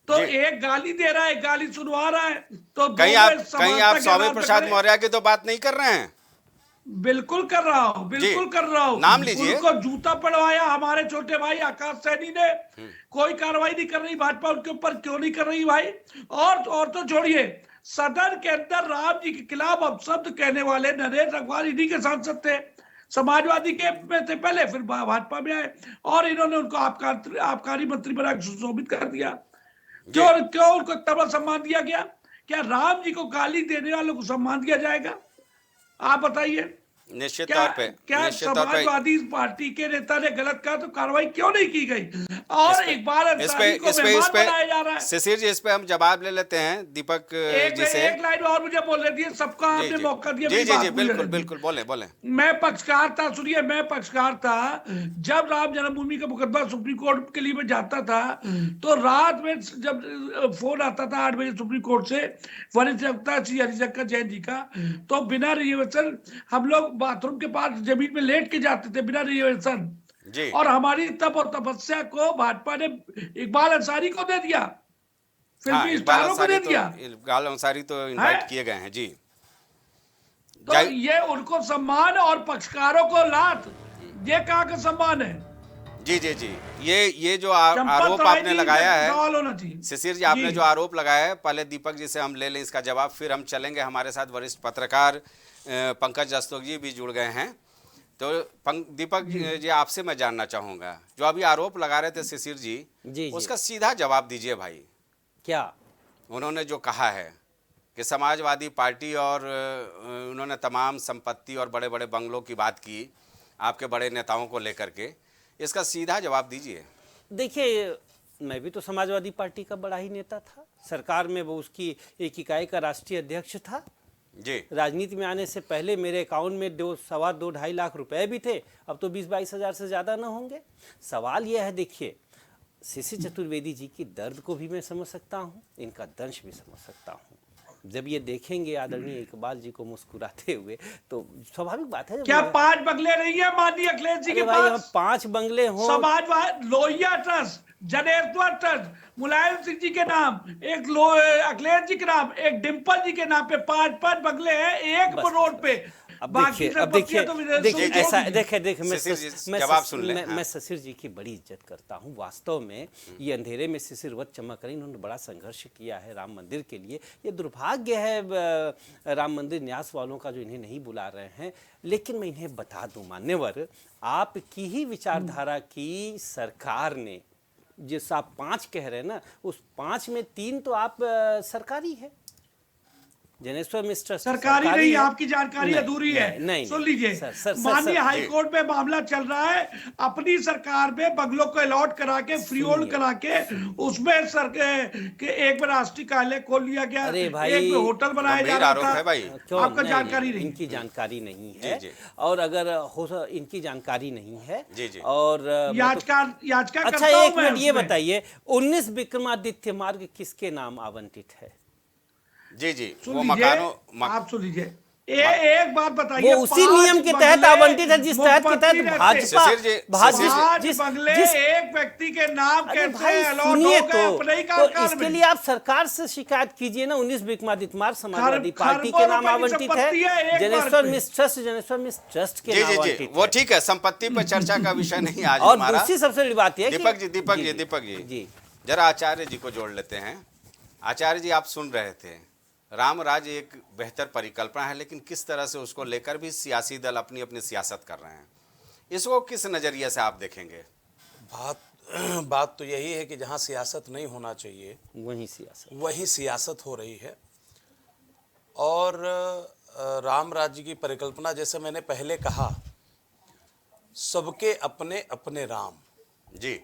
तो एक गाली दे रहा है, गाली सुनवा रहा है। तो कहीं आप स्वामी प्रसाद मौर्य की तो बात नहीं कर रहे हैं? बिल्कुल कर रहा हूँ, बिल्कुल कर रहा हूँ। नाम लीजिए। उनको जूता पड़वाया हमारे छोटे भाई आकाश सैनी ने, कोई कार्रवाई नहीं कर रही भाजपा उनके ऊपर, क्यों नहीं कर रही भाई? और तो छोड़िए, सदन के अंदर राम जी के खिलाफ अपशब्द कहने वाले नरेंद्र अग्रवाल इन्हीं के सांसद थे, समाजवादी के में थे पहले, फिर भाजपा में आए और इन्होंने उनको आबकारी मंत्री बना के सुशोभित कर दिया। क्यों उनको इतना बड़ा सम्मान दिया गया? क्या राम जी को गाली देने वालों को सम्मान दिया जाएगा? आप बताइए। निश्चित क्या तौर पे क्या समाजवादी पार्टी के नेता ने गलत कहा तो कार्रवाई क्यों नहीं की गई? और इकबाल अंसारी को मेहमान बनाया जा रहा है। शिशिर जी, इस पे हम जवाब ले लेते हैं दीपक जी से। एक लाइन और मुझे बोलने दिए, सबका आपने मौका दिया। जी जी जी, बिल्कुल बिल्कुल, बोले बोले। मैं पक्षकार था, सुनिए, मैं पक्षकार था जब राम जन्मभूमि का मुकदमा सुप्रीम कोर्ट के लिए मैं जाता था, तो रात में जब फोन आता था 8 बजे सुप्रीम कोर्ट से वरिष्ठ अधिवक्ता श्री हरिशंकर जैन जी का, तो बिना रिजर्वेशन हम लोग बाथरूम के पास जमीन में लेट के जाते थे बिना रिजर्वेशन। और हमारी तप और तपस्या को भाजपा ने इकबाल अंसारी को दे दिया, फिल्मी स्टारों को दे दिया। इकबाल अंसारी तो इनवाइट किए गए हैं जी। तो ये उनको सम्मान और पक्षकारों को लात, ये कहाँ का सम्मान है? जी जी जी, ये जो आरोप आपने लगाया है शिशिर जी, आपने जो आरोप लगाया है, पहले दीपक जी से हम ले लें इसका जवाब, फिर हम चलेंगे। हमारे साथ वरिष्ठ पत्रकार पंकज रस्तोगी जी भी जुड़ गए हैं। तो दीपक जी, आपसे मैं जानना चाहूंगा, जो अभी आरोप लगा रहे थे शिशिर जी, उसका सीधा जवाब दीजिए भाई। क्या उन्होंने जो कहा है कि समाजवादी पार्टी और उन्होंने तमाम संपत्ति और बड़े बड़े बंगलों की बात की आपके बड़े नेताओं को लेकर के, इसका सीधा जवाब दीजिए। देखिए, मैं भी तो समाजवादी पार्टी का बड़ा ही नेता था, सरकार में वो उसकी एक इकाई का राष्ट्रीय अध्यक्ष था जी। राजनीति में आने से पहले मेरे अकाउंट में 2.25 लाख रुपए भी थे, अब तो 20-22 हज़ार से ज़्यादा ना होंगे। सवाल यह है, देखिए, शिशिर चतुर्वेदी जी की दर्द को भी मैं समझ सकता हूँ, इनका दंश भी समझ सकता हूँ। जब ये देखेंगे आदरणीय इकबाल जी को मुस्कुराते हुए, तो स्वाभाविक बात है। क्या 5 बंगले नहीं है माननीय अखिलेश जी के पास? 5 बंगले हो, समाजवाद लोहिया ट्रस्ट, जनेश्वर ट्रस्ट, मुलायम सिंह जी के नाम, एक अखिलेश जी के नाम, एक डिम्पल जी के नाम पे 5 बंगले हैं एक रोड पे। अब देखिए ऐसा देखिए मैं शिशिर जी की बड़ी इज्जत करता हूँ। वास्तव में ये अंधेरे में शिशिरवत चमक रही, इन्होंने बड़ा संघर्ष किया है राम मंदिर के लिए। ये दुर्भाग्य है राम मंदिर न्यास वालों का जो इन्हें नहीं बुला रहे हैं। लेकिन मैं इन्हें बता दूं, मान्यवर, आपकी ही विचारधारा की सरकार ने, जिस आप 5 कह रहे हैं ना, उस 5 में 3 तो आप सरकारी है। जनेश्वर मिस्टर सरकारी नहीं, आपकी जानकारी अधूरी है। नहीं, सुन लीजिए, माननीय हाई कोर्ट में मामला चल रहा है, अपनी सरकार में बंगलों को अलॉट करा के, फ्री होल्ड करा के, उसमें एक में राष्ट्रीय कार्यालय खोल लिया गया, एक में होटल बनाया जा रहा था। आपका जानकारी नहीं? इनकी जानकारी नहीं है, और अगर हो इनकी जानकारी नहीं है और याचिका। अच्छा, एक मिनट ये बताइए, 19 विक्रमादित्य मार्ग किसके नाम आवंटित है? जी जी, वो मकानों आप सुन लीजिए, एक बात बताइए, वो उसी नियम के तहत आवंटित है जिस तहत के तहत भाजपा जिस बंगले एक व्यक्ति के नाम सुनिए, तो इसके लिए आप सरकार से शिकायत कीजिए ना। 19 विक्रमादित्य मार्ग समाजवादी पार्टी के नाम आवंटित है, जनेश्वर मिस्र ट्रस्ट के नाम आवंटित है। वो ठीक है, संपत्ति पर चर्चा का विषय नहीं आज और हमारा। दूसरी सबसे बड़ी बात है दीपक जी जरा आचार्य जी को जोड़ लेते हैं। आचार्य जी, आप सुन रहे थे, राम राज्य एक बेहतर परिकल्पना है, लेकिन किस तरह से उसको लेकर भी सियासी दल अपनी अपनी सियासत कर रहे हैं, इसको किस नज़रिए से आप देखेंगे? बात तो यही है कि जहां सियासत नहीं होना चाहिए वही सियासत हो रही है। और राम राज्य की परिकल्पना, जैसे मैंने पहले कहा, सबके अपने अपने राम जी,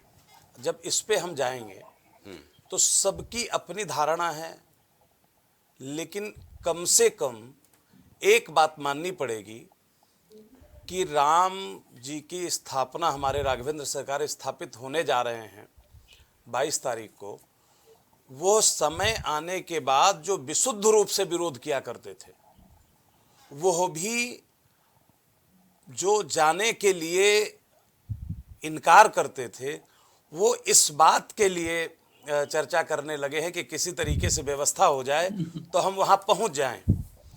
जब इस पे हम जाएंगे तो सबकी अपनी धारणा है, लेकिन कम से कम एक बात माननी पड़ेगी कि राम जी की स्थापना, हमारे राघवेंद्र सरकार स्थापित होने जा रहे हैं 22 तारीख को, वो समय आने के बाद जो विशुद्ध रूप से विरोध किया करते थे, वो भी जो जाने के लिए इनकार करते थे, वो इस बात के लिए चर्चा करने लगे हैं कि किसी तरीके से व्यवस्था हो जाए तो हम वहां पहुंच जाएं।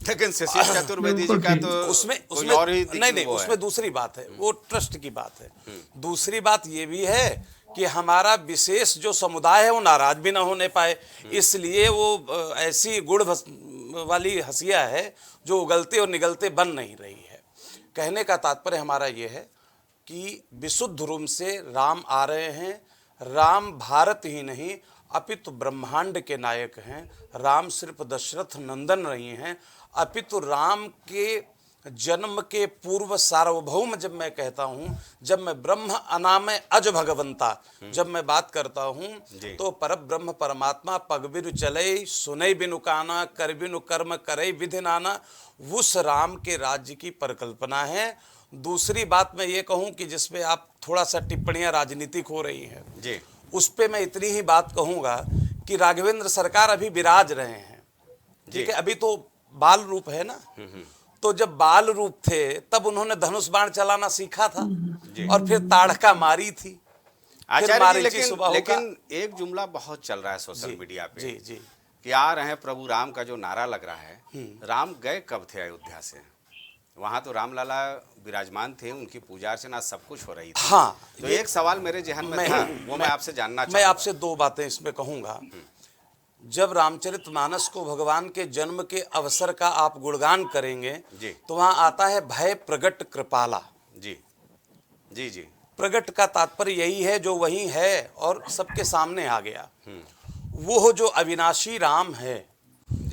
लेकिन शिशिर चतुर्वेदी जी का तो उसमें और ही नहीं, उसमें दूसरी बात है, वो ट्रस्ट की बात है। दूसरी बात ये भी है कि हमारा विशेष जो समुदाय है वो नाराज भी ना होने पाए, इसलिए वो ऐसी गुड़ वाली हंसिया है जो उगलते और निगलते बन नहीं रही है। कहने का तात्पर्य हमारा ये है कि विशुद्ध रूप से राम आ रहे हैं। राम भारत ही नहीं अपितु ब्रह्मांड के नायक हैं। राम सिर्फ दशरथ नंदन नहीं हैं, अपितु राम के जन्म के पूर्व सार्वभौम जब मैं कहता हूँ, जब मैं ब्रह्म अनामय अज भगवंता जब मैं बात करता हूँ, तो पर ब्रह्म परमात्मा पग बिनु चले सुनई बिनु काना कर बिनु कर्म करे विधि नाना, उस राम के राज्य की परिकल्पना है। दूसरी बात मैं ये कहूँ कि जिसपे आप थोड़ा सा टिप्पणियाँ राजनीतिक हो रही हैं जी, उस पे मैं इतनी ही बात कहूँगा कि राघवेंद्र सरकार अभी विराज रहे हैं, ठीक है, अभी तो बाल रूप है ना, तो जब बाल रूप थे तब उन्होंने धनुष बाण चलाना सीखा था और फिर ताड़का मारी थी। आचार्य जी, लेकिन एक जुमला बहुत चल रहा है सोशल मीडिया पे जी जी कि आ रहे हैं प्रभु राम का जो नारा लग रहा है, राम गए कब थे अयोध्या से? वहां तो रामलला विराजमान थे, उनकी पूजा अर्चना सब कुछ हो रही थी। हाँ, तो एक सवाल मेरे जहन में था, वो मैं आपसे जानना मैं चाहूंगा। आपसे दो बातें इसमें कहूंगा। जब रामचरितमानस को भगवान के जन्म के अवसर का आप गुणगान करेंगे जी, तो वहां आता है भय प्रगट कृपाला। जी जी जी, प्रगट का तात्पर्य यही है जो वही है और सबके सामने आ गया। वो जो अविनाशी राम है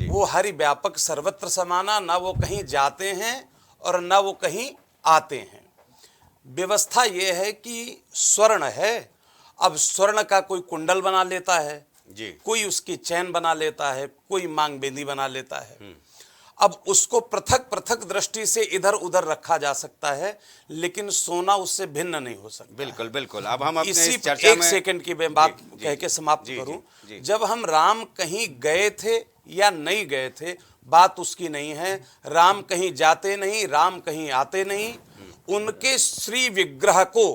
वो हरि व्यापक सर्वत्र समाना, ना वो कहीं जाते हैं और ना वो कहीं आते हैं। व्यवस्था ये है कि स्वर्ण है, अब स्वर्ण का कोई कुंडल बना लेता है जी, कोई उसकी चैन बना लेता है, कोई मांग बेंदी बना लेता है। अब उसको पृथक पृथक दृष्टि से इधर उधर रखा जा सकता है, लेकिन सोना उससे भिन्न नहीं हो सकता। बिल्कुल बिल्कुल। अब हम अपने इसी इस चर्चा एक में सेकंड की मैं बात कह के समाप्त करूं। जब हम राम कहीं गए थे या नहीं गए थे, बात उसकी नहीं है। राम कहीं जाते नहीं, राम कहीं आते नहीं। उनके श्री विग्रह को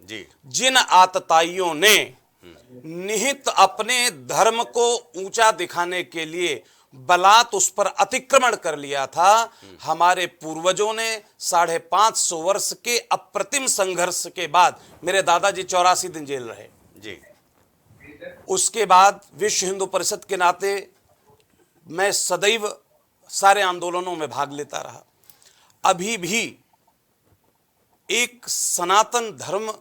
जी, जिन आतताइयों ने निहित अपने धर्म को ऊंचा दिखाने के लिए बलात् उस पर अतिक्रमण कर लिया था, हमारे पूर्वजों ने 550 वर्ष के अप्रतिम संघर्ष के बाद, मेरे दादाजी 84 दिन जेल रहे जी, उसके बाद विश्व हिंदू परिषद के नाते मैं सदैव सारे आंदोलनों में भाग लेता रहा। अभी भी एक सनातन धर्म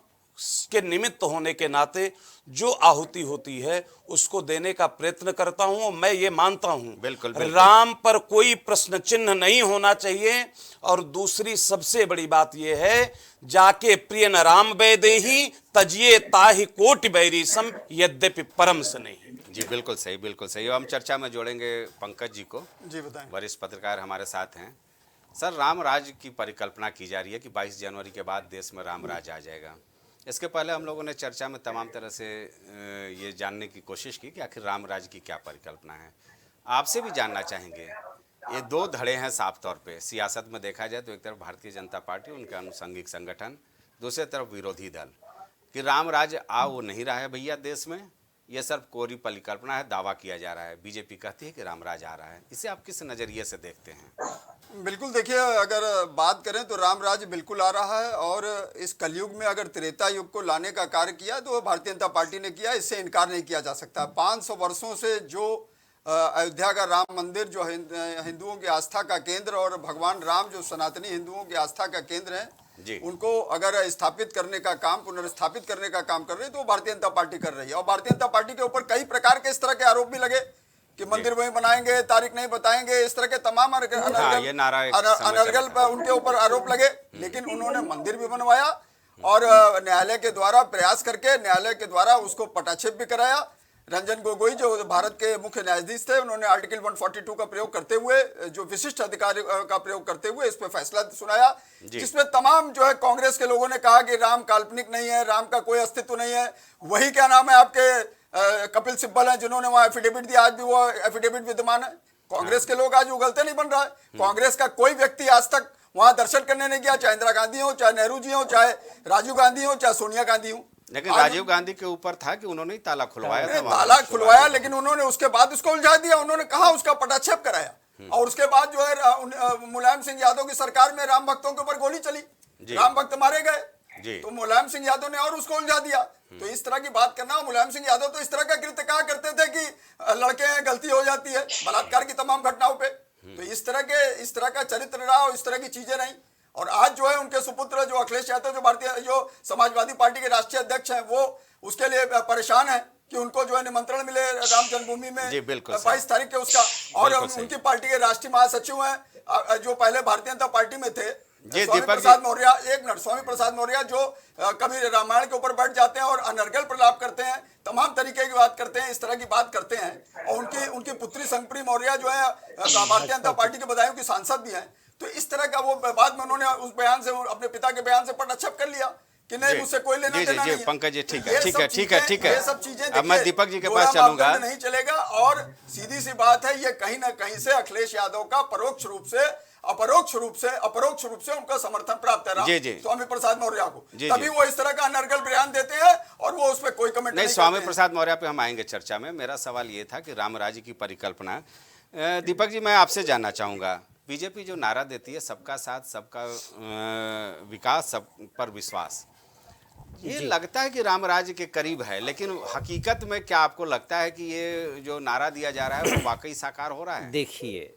के निमित्त होने के नाते जो आहुति होती है उसको देने का प्रयत्न करता हूं। मैं ये मानता हूं बिल्कुल, बिल्कुल। राम पर कोई प्रश्न चिन्ह नहीं होना चाहिए। और दूसरी सबसे बड़ी बात यह है, जाके प्रिय न राम बैदेही तजिए ताहि कोटि बैरी सम यद्यपि परम से नहीं। जी बिल्कुल सही, बिल्कुल सही। हम चर्चा में जोड़ेंगे पंकज जी को। जी बताएं। वरिष्ठ पत्रकार हमारे साथ हैं। सर, राम राज की परिकल्पना की जा रही है कि 22 जनवरी के बाद देश में राम राज आ जाएगा। इसके पहले हम लोगों ने चर्चा में तमाम तरह से ये जानने की कोशिश की कि आखिर राम राज की क्या परिकल्पना है। आपसे भी जानना चाहेंगे, ये दो धड़े हैं साफ तौर पे। सियासत में देखा जाए तो एक तरफ भारतीय जनता पार्टी, उनके अनुषंगिक संगठन, दूसरी तरफ विरोधी दल, कि राम राज आ वो नहीं रहा है भैया देश में, ये सिर्फ कोरी परिकल्पना है, दावा किया जा रहा है। बीजेपी कहती है कि रामराज आ रहा है। इसे आप किस नज़रिए से देखते हैं? बिल्कुल, देखिए, अगर बात करें तो राम राज्य बिल्कुल आ रहा है। और इस कलयुग में अगर त्रेता युग को लाने का कार्य किया तो भारतीय जनता पार्टी ने किया, इससे इनकार नहीं किया जा सकता। 500 वर्षों से जो अयोध्या का राम मंदिर जो हिंदुओं की आस्था का केंद्र और भगवान राम जो सनातनी हिंदुओं की आस्था का केंद्र है, उनको अगर स्थापित करने का काम, पुनर्स्थापित करने का काम कर रहे हैं तो भारतीय जनता पार्टी कर रही है। और भारतीय जनता पार्टी के ऊपर कई प्रकार के इस तरह के आरोप भी लगे कि मंदिर वहीं बनाएंगे, तारीख नहीं बताएंगे, इस तरह के तमाम अनर्गल उनके ऊपर आरोप लगे। लेकिन उन्होंने मंदिर भी बनवाया और न्यायालय के द्वारा प्रयास करके न्यायालय के द्वारा उसको पटाक्षेप भी कराया। रंजन गोगोई जो भारत के मुख्य न्यायाधीश थे, उन्होंने आर्टिकल 142 का प्रयोग करते हुए, जो विशिष्ट अधिकार का प्रयोग करते हुए इस पे फैसला सुनाया, जिसमें तमाम जो है कांग्रेस के लोगों ने कहा कि राम काल्पनिक नहीं है, राम का कोई अस्तित्व नहीं है। वही क्या नाम है आपके कपिल सिब्बल हैं जिन्होंने वहां एफिडेविट दिया, आज भी वो एफिडेविट विद्यमान है। कांग्रेस के लोग आज उगलते नहीं बन रहा है। कांग्रेस का कोई व्यक्ति आज तक वहां दर्शन करने नहीं गया, चाहे इंदिरा गांधी हो, चाहे नेहरू जी हो, चाहे राजीव गांधी हो, चाहे सोनिया गांधी हो। लेकिन राजीव गांधी के ऊपर था कि उन्होंने ताला खुलवाया था, ताला खुलवाया, लेकिन उन्होंने उसके बाद उसको उलझा दिया। उन्होंने कहा उसका पटाक्षेप कराया और उसके बाद जो है मुलायम सिंह यादव की सरकार में राम भक्तों के ऊपर गोली चली, राम भक्त मारे गए, तो मुलायम सिंह यादव ने और उसको उलझा दिया। तो इस तरह की बात करना, मुलायम सिंह यादव तो इस तरह का कृत्य कहा करते थे कि लड़के हैं, गलती हो जाती है, बलात्कार की तमाम घटनाओं पे। इस तरह का चरित्र रहा और इस तरह की चीजें रही। और आज जो है उनके सुपुत्र जो अखिलेश यादव जो समाजवादी पार्टी के राष्ट्रीय अध्यक्ष हैं, वो उसके लिए परेशान है कि उनको जो है निमंत्रण मिले राम जन्मभूमि में 22 तारीख के उसका। और उनकी पार्टी के राष्ट्रीय महासचिव हैं जो पहले भारतीय जनता पार्टी में थे, स्वामी प्रसाद मौर्य। एक मिनट, स्वामी प्रसाद मौर्य जो कभी रामायण के ऊपर बैठ जाते हैं और अनर्गल प्रलाप करते हैं, तमाम तरीके की बात करते हैं, इस तरह की बात करते हैं। और उनकी पुत्री संप्री मौर्य जो है भारतीय जनता पार्टी के बदायूं की सांसद भी हैं। तो इस तरह का वो बाद में उन्होंने उस बयान से, अपने पिता के बयान से पटाक्षेप कर लिया कि नहीं, मुझसे कोई लेना देना नहीं है। पंकज जी, ठीक है। ये सब चीजें अब मैं दीपक जी के पास चलूंगा। नहीं चलेगा। और सीधी सी बात है, ये कहीं ना कहीं से अखिलेश यादव का परोक्ष रूप से अपरोक्ष रूप से उनका समर्थन प्राप्त है स्वामी प्रसाद मौर्य को। तभी वो इस तरह का अनर्गल बयान देते हैं और वो उस पर कोई कमेंट नहीं। स्वामी प्रसाद मौर्य पे हम आएंगे चर्चा में। मेरा सवाल ये था कि राम राज्य की परिकल्पना, दीपक जी मैं आपसे जानना चाहूंगा, बीजेपी जो नारा देती है सबका साथ सबका विकास सब पर विश्वास, ये लगता है कि राम राज्य के करीब है, लेकिन हकीकत में क्या आपको लगता है कि ये जो नारा दिया जा रहा है वो वाकई साकार हो रहा है? देखिए,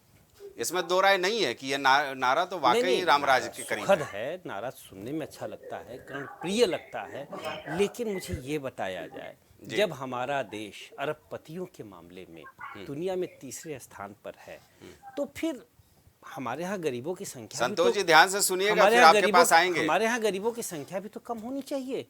इसमें दो राय नहीं है कि ये नारा तो वाकई राम राज्य के करीब है। नारा सुनने में अच्छा लगता है, प्रिय लगता है, लेकिन मुझे ये बताया जाए, जब हमारा देश अरबपतियों के मामले में दुनिया में तीसरे स्थान पर है, तो फिर हमारे यहाँ गरीबों की संख्या, संतोष जी ध्यान से सुनिएगा, फिर आपके पास आएंगे। हमारे यहाँ गरीबों की संख्या भी तो कम होनी चाहिए।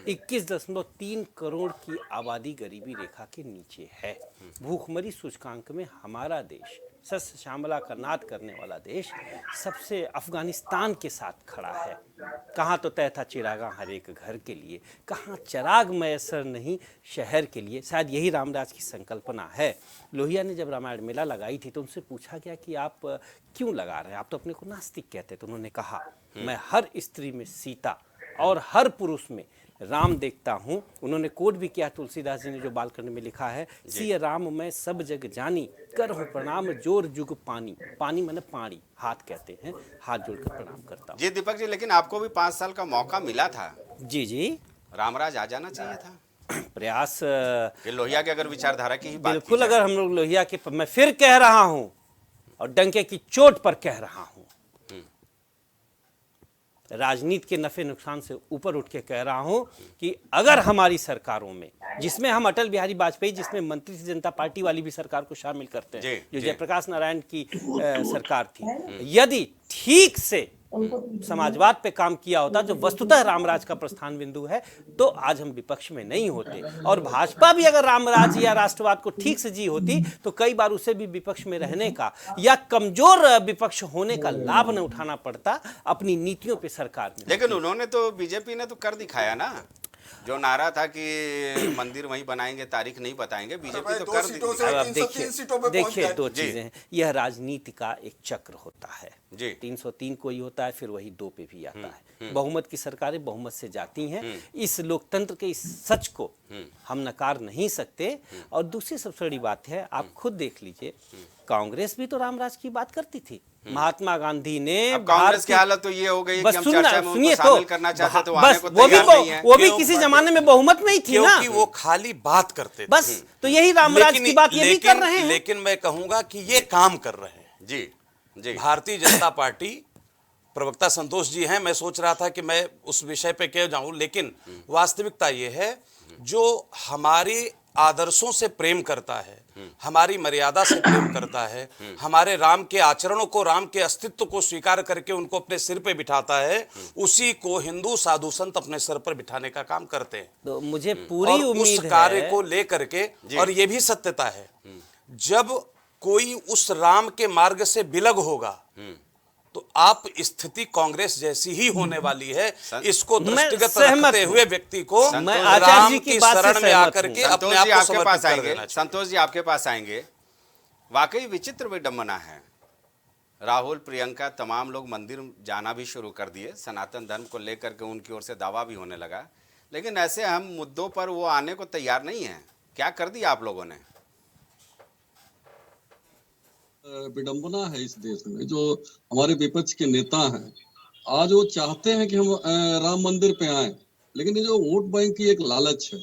21.3 करोड़ की आबादी गरीबी रेखा के नीचे है। भूखमरी सूचकांक में हमारा देश, सस्य श्यामला का नाद करने वाला देश, सबसे अफगानिस्तान के साथ खड़ा है। कहाँ तो तय था चिरागा हर एक घर के लिए, कहाँ चराग मैसर नहीं शहर के लिए। शायद यही रामराज की संकल्पना है। लोहिया ने जब रामायण मेला लगाई थी तो उनसे पूछा गया कि आप क्यों लगा रहे हैं, आप तो अपने को नास्तिक कहते। तो उन्होंने कहा, मैं हर स्त्री में सीता और हर पुरुष में राम देखता हूँ। उन्होंने कोट भी किया, तुलसीदास जी ने जो बालकंड में लिखा है, सिय राम मैं सब जग जानी, करहु प्रणाम जोर जुग पानी। पानी माने पानी, हाथ कहते हैं, हाथ जोड़कर प्रणाम करता हूँ। जी दीपक जी, लेकिन आपको भी 5 साल का मौका मिला था। जी रामराज आ जाना चाहिए था। प्रयास लोहिया के अगर विचारधारा की ही बात, बिल्कुल, अगर हम लोग लोहिया के, मैं फिर कह रहा हूँ और डंके की चोट पर कह रहा हूँ, राजनीति के नफे नुकसान से ऊपर उठ के कह रहा हूं कि अगर हमारी सरकारों में, जिसमें हम अटल बिहारी वाजपेयी, जिसमें मंत्री जनता पार्टी वाली भी सरकार को शामिल करते हैं, जो जयप्रकाश नारायण की सरकार थी, यदि ठीक से समाजवाद पे काम किया होता, जो वस्तुतः रामराज का प्रस्थान बिंदु है, तो आज हम विपक्ष में नहीं होते। और भाजपा भी अगर रामराज या राष्ट्रवाद को ठीक से जी होती तो कई बार उसे भी विपक्ष में रहने का या कमजोर विपक्ष होने का लाभ न उठाना पड़ता अपनी नीतियों पे सरकार में। लेकिन उन्होंने तो, बीजेपी ने तो कर दिखाया ना, जो नारा था कि मंदिर वहीं बनाएंगे, तारीख नहीं बताएंगे, बीजेपी तो कर दी। देखिए, दो चीजें हैं, यह राजनीति का एक चक्र होता है। 303 कोई होता है, फिर वही 2 पे भी आता है। बहुमत की सरकारें बहुमत से जाती हैं। इस लोकतंत्र के इस सच को हम नकार नहीं सकते। और दूसरी सबसे बड़ी बात है, आप खुद देख लीजिए, कांग्रेस भी तो रामराज की बात करती थी। महात्मा गांधी ने, कांग्रेस की हालत तो ये हो गई कि हम चर्चा में उनको शामिल करना चाहते तो आने को तैयार नहीं है। वो भी किसी जमाने में बहुमत में ही थी ना, क्योंकि वो खाली बात करते थे। बस तो यही रामराज की बात ये भी कर रहे हैं। लेकिन मैं कहूंगा कि ये काम कर रहे हैं। जी, भारतीय जनता पार्टी प्रवक्ता संतोष जी हैं। मैं सोच रहा था कि मैं उस विषय पे क्यों जाऊं, लेकिन वास्तविकता ये है, जो हमारे आदर्शों से प्रेम करता है, हमारी मर्यादा से प्रेम करता है, हमारे राम के आचरणों को, राम के अस्तित्व को स्वीकार करके उनको अपने सिर पे बिठाता है, उसी को हिंदू साधु संत अपने सर पर बिठाने का काम करते हैं। तो मुझे पूरी उम्मीद है उस कार्य को लेकर के, और ये भी सत्यता है, जब कोई उस राम के मार्ग से विलग होगा तो आप स्थिति कांग्रेस जैसी ही होने वाली है। इसको दृष्टिगत रखते हुए व्यक्ति को राम की शरण में आकर के अपने आप को समर्पित कर देना चाहिए। संतोष जी आपके पास आएंगे। वाकई विचित्र विडंबना है, राहुल प्रियंका तमाम लोग मंदिर जाना भी शुरू कर दिए, सनातन धर्म को लेकर के उनकी ओर से दावा भी होने लगा, लेकिन ऐसे अहम मुद्दों पर वो आने को तैयार नहीं है। क्या कर दिया आप लोगों ने? विडंबना है इस देश में, जो हमारे विपक्ष के नेता हैं, आज वो चाहते हैं कि हम राम मंदिर पे आए, लेकिन ये जो वोट बैंक की एक लालच है,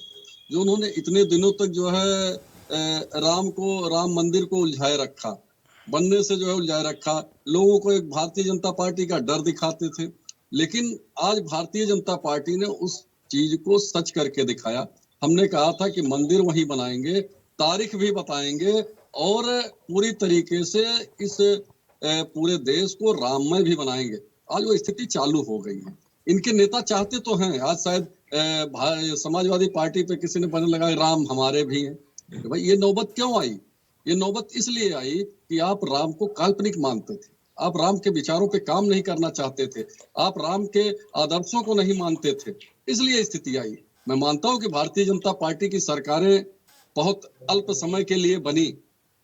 जो उन्होंने इतने दिनों तक जो है राम मंदिर को उलझाए रखा, बनने से जो है उलझाए रखा, लोगों को एक भारतीय जनता पार्टी का डर दिखाते थे। लेकिन आज भारतीय जनता पार्टी ने उस चीज को सच करके दिखाया। हमने कहा था कि मंदिर वहीं बनाएंगे, तारीख भी बताएंगे और पूरी तरीके से इस पूरे देश को राममय भी बनाएंगे। आज वो स्थिति चालू हो गई है। इनके नेता चाहते तो हैं, आज शायद समाजवादी पार्टी पे किसी ने बैनर लगाया राम हमारे भी हैं। तो भाई ये नौबत क्यों आई? ये नौबत इसलिए आई कि आप राम को काल्पनिक मानते थे, आप राम के विचारों पे काम नहीं करना चाहते थे, आप राम के आदर्शों को नहीं मानते थे, इसलिए स्थिति आई। मैं मानता हूं कि भारतीय जनता पार्टी की सरकारें बहुत अल्प समय के लिए बनी,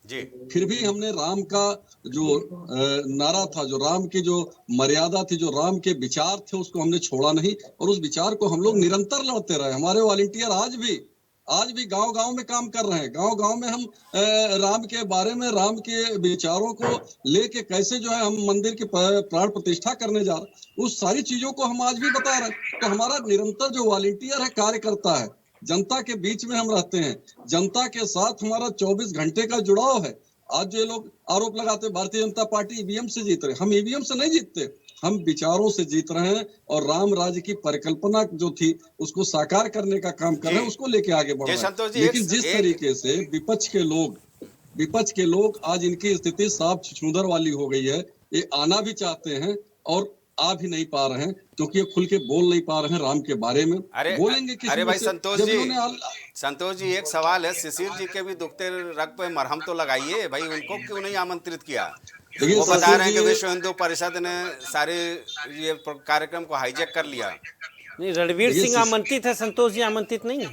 जी फिर भी हमने राम का जो नारा था, जो राम की जो मर्यादा थी, जो राम के विचार थे, उसको हमने छोड़ा नहीं और उस विचार को हम लोग निरंतर लड़ते रहे। हमारे वॉलंटियर आज भी गांव-गांव में काम कर रहे हैं। गांव-गांव में हम राम के बारे में, राम के विचारों को लेके कैसे जो है हम मंदिर की प्राण प्रतिष्ठा करने जा रहे हैं, उस सारी चीजों को हम आज भी बता रहे हैं। तो हमारा निरंतर जो वॉलंटियर है, कार्यकर्ता है, जनता के बीच में हम रहते हैं, जनता के साथ हमारा 24 घंटे का जुड़ाव है। आज जो लोग आरोप लगाते हैं भारतीय जनता पार्टी ईवीएम से जीत रहे, हम ईवीएम से नहीं जीतते, हम विचारों से जीत रहे हैं और राम राज्य की परिकल्पना जो थी उसको साकार करने का काम कर रहे हैं, उसको लेके आगे बढ़ रहे हैं। लेकिन जिस तरीके से विपक्ष के लोग आज इनकी स्थिति साफ छछूंदर वाली हो गई है, ये आना भी चाहते हैं और आ भी नहीं पा रहे हैं क्योंकि ये खुल के बोल नहीं पा रहे हैं राम के बारे में। बोलेंगे किसी अरे भाई संतोष जी एक सवाल है, शिशिर जी के भी दुखते रग पे मरहम तो लगाइए भाई, उनको क्यों नहीं आमंत्रित किया? वो बता रहे हैं कि विश्व हिंदू परिषद ने सारे ये कार्यक्रम को हाईजैक कर लिया। नहीं, रणवीर सिंह आमंत्रित है, संतोष जी आमंत्रित नहीं है।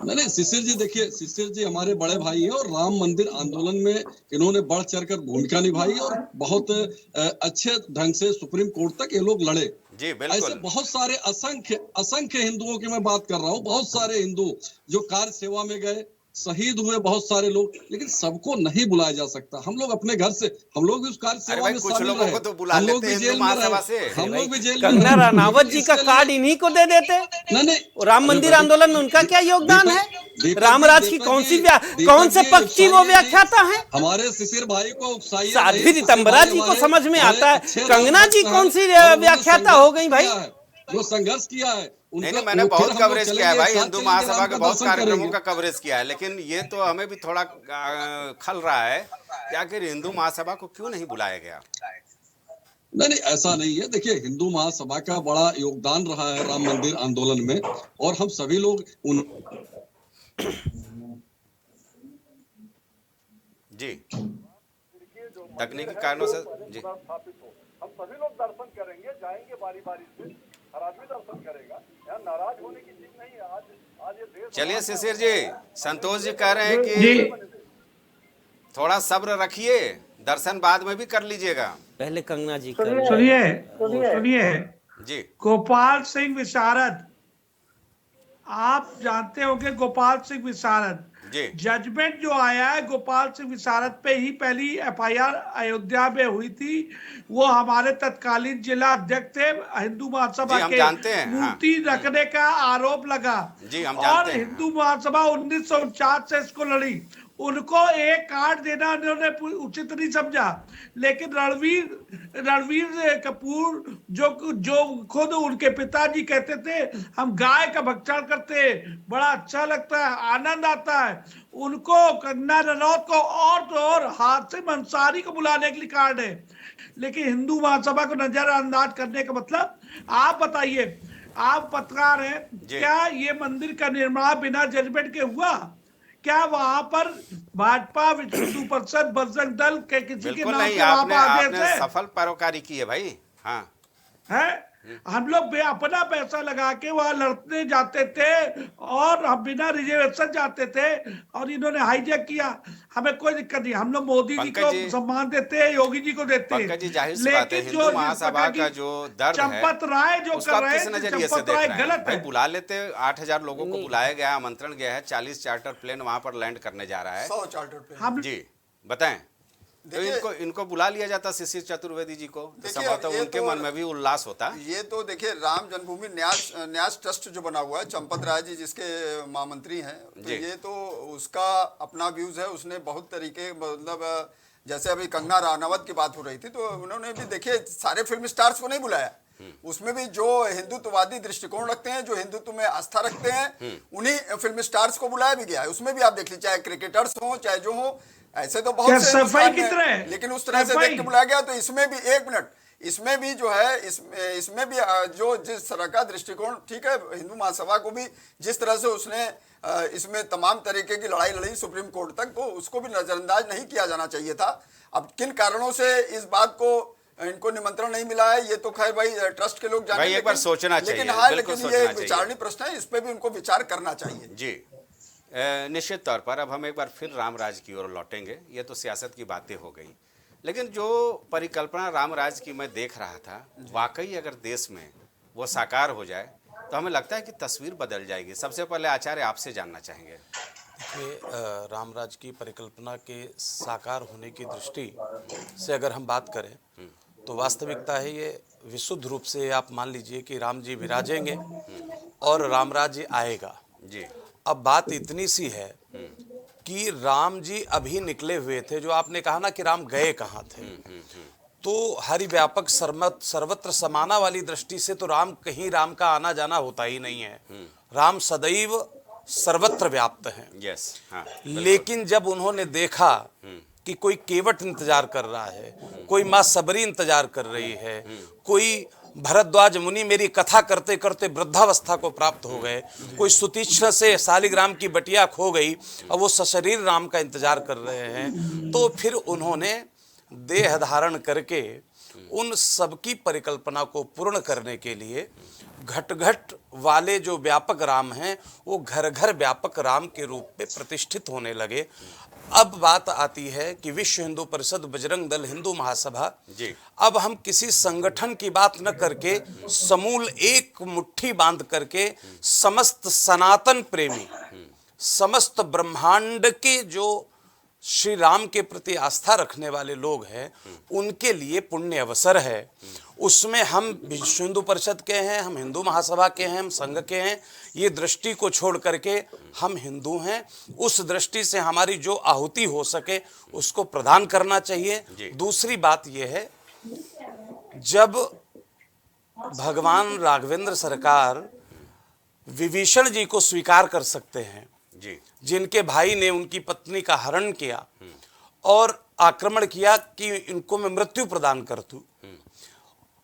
नहीं, शिशिर जी देखिए, शिशिर जी हमारे बड़े भाई हैं और राम मंदिर आंदोलन में इन्होंने बढ़ चढ़कर भूमिका निभाई और बहुत अच्छे ढंग से सुप्रीम कोर्ट तक ये लोग लड़े। जी बिल्कुल। ऐसे बहुत सारे असंख्य हिंदुओं की मैं बात कर रहा हूँ, बहुत सारे हिंदू जो कार्य सेवा में गए, शहीद हुए बहुत सारे लोग, लेकिन सबको नहीं बुलाया जा सकता। हम लोग अपने घर से, हम लोग भी उस कार्य सेवा में शामिल रहे, को तो बुला लेते हैं हिंदू महासभा से। हम लोग भी जेल में कंगना रनावत जी का कार्ड इन्हीं को दे देते। नहीं, राम मंदिर आंदोलन में उनका क्या योगदान है? रामराज की कौन से पक्ष की वो व्याख्याता है? हमारे शिशिर भाई को उकसाइए, साध्वी रितंबरा जी को समझ में आता है, कंगना जी कौन सी व्याख्याता हो गई भाई? जो संघर्ष किया है नहीं, मैंने बहुत कवरेज किया है भाई, हिंदू महासभा के बहुत कार्यक्रमों का कवरेज किया है, लेकिन ये तो हमें भी थोड़ा खल रहा है कि आखिर हिंदू महासभा को क्यों नहीं बुलाया गया? नहीं, ऐसा नहीं है। देखिए, हिंदू महासभा का बड़ा योगदान रहा है राम मंदिर आंदोलन में और हम सभी लोग जी तकनीकी कारणों से जी हम सभी लोग दर्शन करेंगे, जाएंगे बारी बारी से, हर आदमी दर्शन करेगा। यार नाराज होने की चीज नहीं है। आज ये देश। चलिए शिशिर जी, संतोष जी कह रहे हैं कि थोड़ा सब्र रखिए, दर्शन बाद में भी कर लीजिएगा। पहले कंगना जी सुनिए जी। गोपाल सिंह विशारद, आप जानते होंगे गोपाल सिंह विशारद, जजमेंट जो आया है गोपाल सिंह विशारद पे ही पहली एफआईआर अयोध्या में हुई थी। वो हमारे तत्कालीन जिला अध्यक्ष थे, हिंदू महासभा के मूर्ति रखने का आरोप लगा और हिंदू महासभा 1949 से इसको लड़ी। उनको एक कार्ड देना उन्होंने उचित नहीं समझा, लेकिन रणवीर कपूर जो खुद उनके पिताजी कहते थे हम गाय का भक्षण करते, बड़ा अच्छा लगता है, आनंद आता है, उनको कंगना रनौत को और हाशिम अंसारी को बुलाने के लिए कार्ड है। लेकिन हिंदू महासभा को नजरअंदाज करने का मतलब, आप बताइए, आप पत्रकार हैं, क्या ये मंदिर का निर्माण बिना जजमेंट के हुआ? क्या वहां पर भाजपा विश्व हिंदू परिषद बजरंग दल के किसी के नाम पे आपने सफल पैरोकारी की है भाई? हाँ है, हम लोग अपना पैसा लगा के वहां लड़ने जाते थे और हम बिना रिजर्वेशन जाते थे और इन्होंने हाईजैक किया। हमें कोई दिक्कत नहीं, हम लोग मोदी जी को सम्मान देते हैं, योगी जी को देते हैं, लेकिन जो महासभा का जो दर्द है, चंपत राय जो कर रहे हैं, चंपत राय गलत है। बुला लेते, 8000 लोगों को बुलाया गया, आमंत्रण गया है, 40 चार्टर प्लेन वहां पर लैंड करने जा रहा है। 100 चार्टर प्लेन। जी बताएं, तो इनको बुला लिया जाता शिशिर चतुर्वेदी जी को, तो संभवतः उनके मन में भी उल्लास होता। ये तो देखिए, राम जन्मभूमि न्यास ट्रस्ट जो बना हुआ है, चंपत राय जी जिसके महामंत्री हैं, तो ये तो उसका अपना व्यूज है। उसने बहुत तरीके मतलब जैसे अभी कंगना रनावत की बात हो रही थी, तो उन्होंने भी देखिए सारे फिल्म स्टार्स को नहीं बुलाया, उसमें भी जो हिंदुत्ववादी दृष्टिकोण रखते हैं, जो हिंदुत्व में आस्था रखते हैं, उन्हीं फिल्म स्टार्स को बुलाया भी गया है। उसमें भी आप देख लीजिए, चाहे क्रिकेटर्स हो चाहे जो हो, ऐसे तो बहुत से सफाई हिंदुस्तान की में, तरह लेकिन उस तरह से देख के बुलाया गया। तो इसमें भी एक मिनट, इसमें भी जो है इसमें भी जो जिस तरह का दृष्टिकोण, ठीक है, हिंदू महासभा को भी जिस तरह से उसने इसमें तमाम तरीके की लड़ाई लड़ी सुप्रीम कोर्ट तक, तो उसको भी नजरअंदाज नहीं किया जाना चाहिए था। अब किन कारणों से इस बात को इनको निमंत्रण नहीं मिला है, ये तो खैर भाई ट्रस्ट के लोग जाने, एक बार सोचना चाहिए, लेकिन हाँ, बिल्कुल लेकिन सोचना ये चाहिए। विचारणीय प्रश्न है, इस पे भी उनको विचार करना चाहिए। जी, निश्चित तौर पर अब हम एक बार फिर रामराज की ओर लौटेंगे। ये तो सियासत की बातें हो गई, लेकिन जो परिकल्पना रामराज की मैं देख रहा था, वाकई अगर देश में वो साकार हो जाए तो हमें लगता है कि तस्वीर बदल जाएगी। सबसे पहले आचार्य आपसे जानना चाहेंगे। देखिए, रामराज की परिकल्पना के साकार होने की दृष्टि से अगर हम बात करें तो वास्तविकता है ये विशुद्ध रूप से आप मान लीजिए कि राम जी विराजेंगे और रामराज्य आएगा। जी, अब बात इतनी सी है कि राम जी अभी निकले हुए थे, जो आपने कहा ना कि राम गए कहाँ थे, तो हरि व्यापक सर्वत्र समाना वाली दृष्टि से तो राम का आना जाना होता ही नहीं है। राम सदैव सर्वत्र व्याप्त हैं। यस, हाँ, लेकिन जब उन्होंने देखा कि कोई केवट इंतजार कर रहा है, कोई माँ सबरी इंतजार कर रही है, कोई भरद्वाज मुनि मेरी कथा करते करते वृद्धावस्था को प्राप्त हो गए, कोई सुतीक्ष्ण से शालिग्राम की बटिया खो गई, अब वो सशरीर राम का इंतजार कर रहे हैं, तो फिर उन्होंने देह धारण करके उन सबकी परिकल्पना को पूर्ण करने के लिए घट घट वाले जो व्यापक राम हैं वो घर घर व्यापक राम के रूप में प्रतिष्ठित होने लगे। अब बात आती है कि विश्व हिंदू परिषद, बजरंग दल, हिंदू महासभा, जी, अब हम किसी संगठन की बात न करके समूल एक मुट्ठी बांध करके समस्त सनातन प्रेमी, समस्त ब्रह्मांड के जो श्री राम के प्रति आस्था रखने वाले लोग हैं, उनके लिए पुण्य अवसर है। उसमें हम विश्व हिंदू परिषद के हैं, हम हिंदू महासभा के हैं, हम संघ के हैं, ये दृष्टि को छोड़ करके हम हिंदू हैं, उस दृष्टि से हमारी जो आहुति हो सके उसको प्रदान करना चाहिए। दूसरी बात यह है, जब भगवान राघवेंद्र सरकार विभीषण जी को स्वीकार कर सकते हैं, जी, जिनके भाई ने उनकी पत्नी का हरण किया और आक्रमण किया कि इनको मैं मृत्यु प्रदान कर दूं,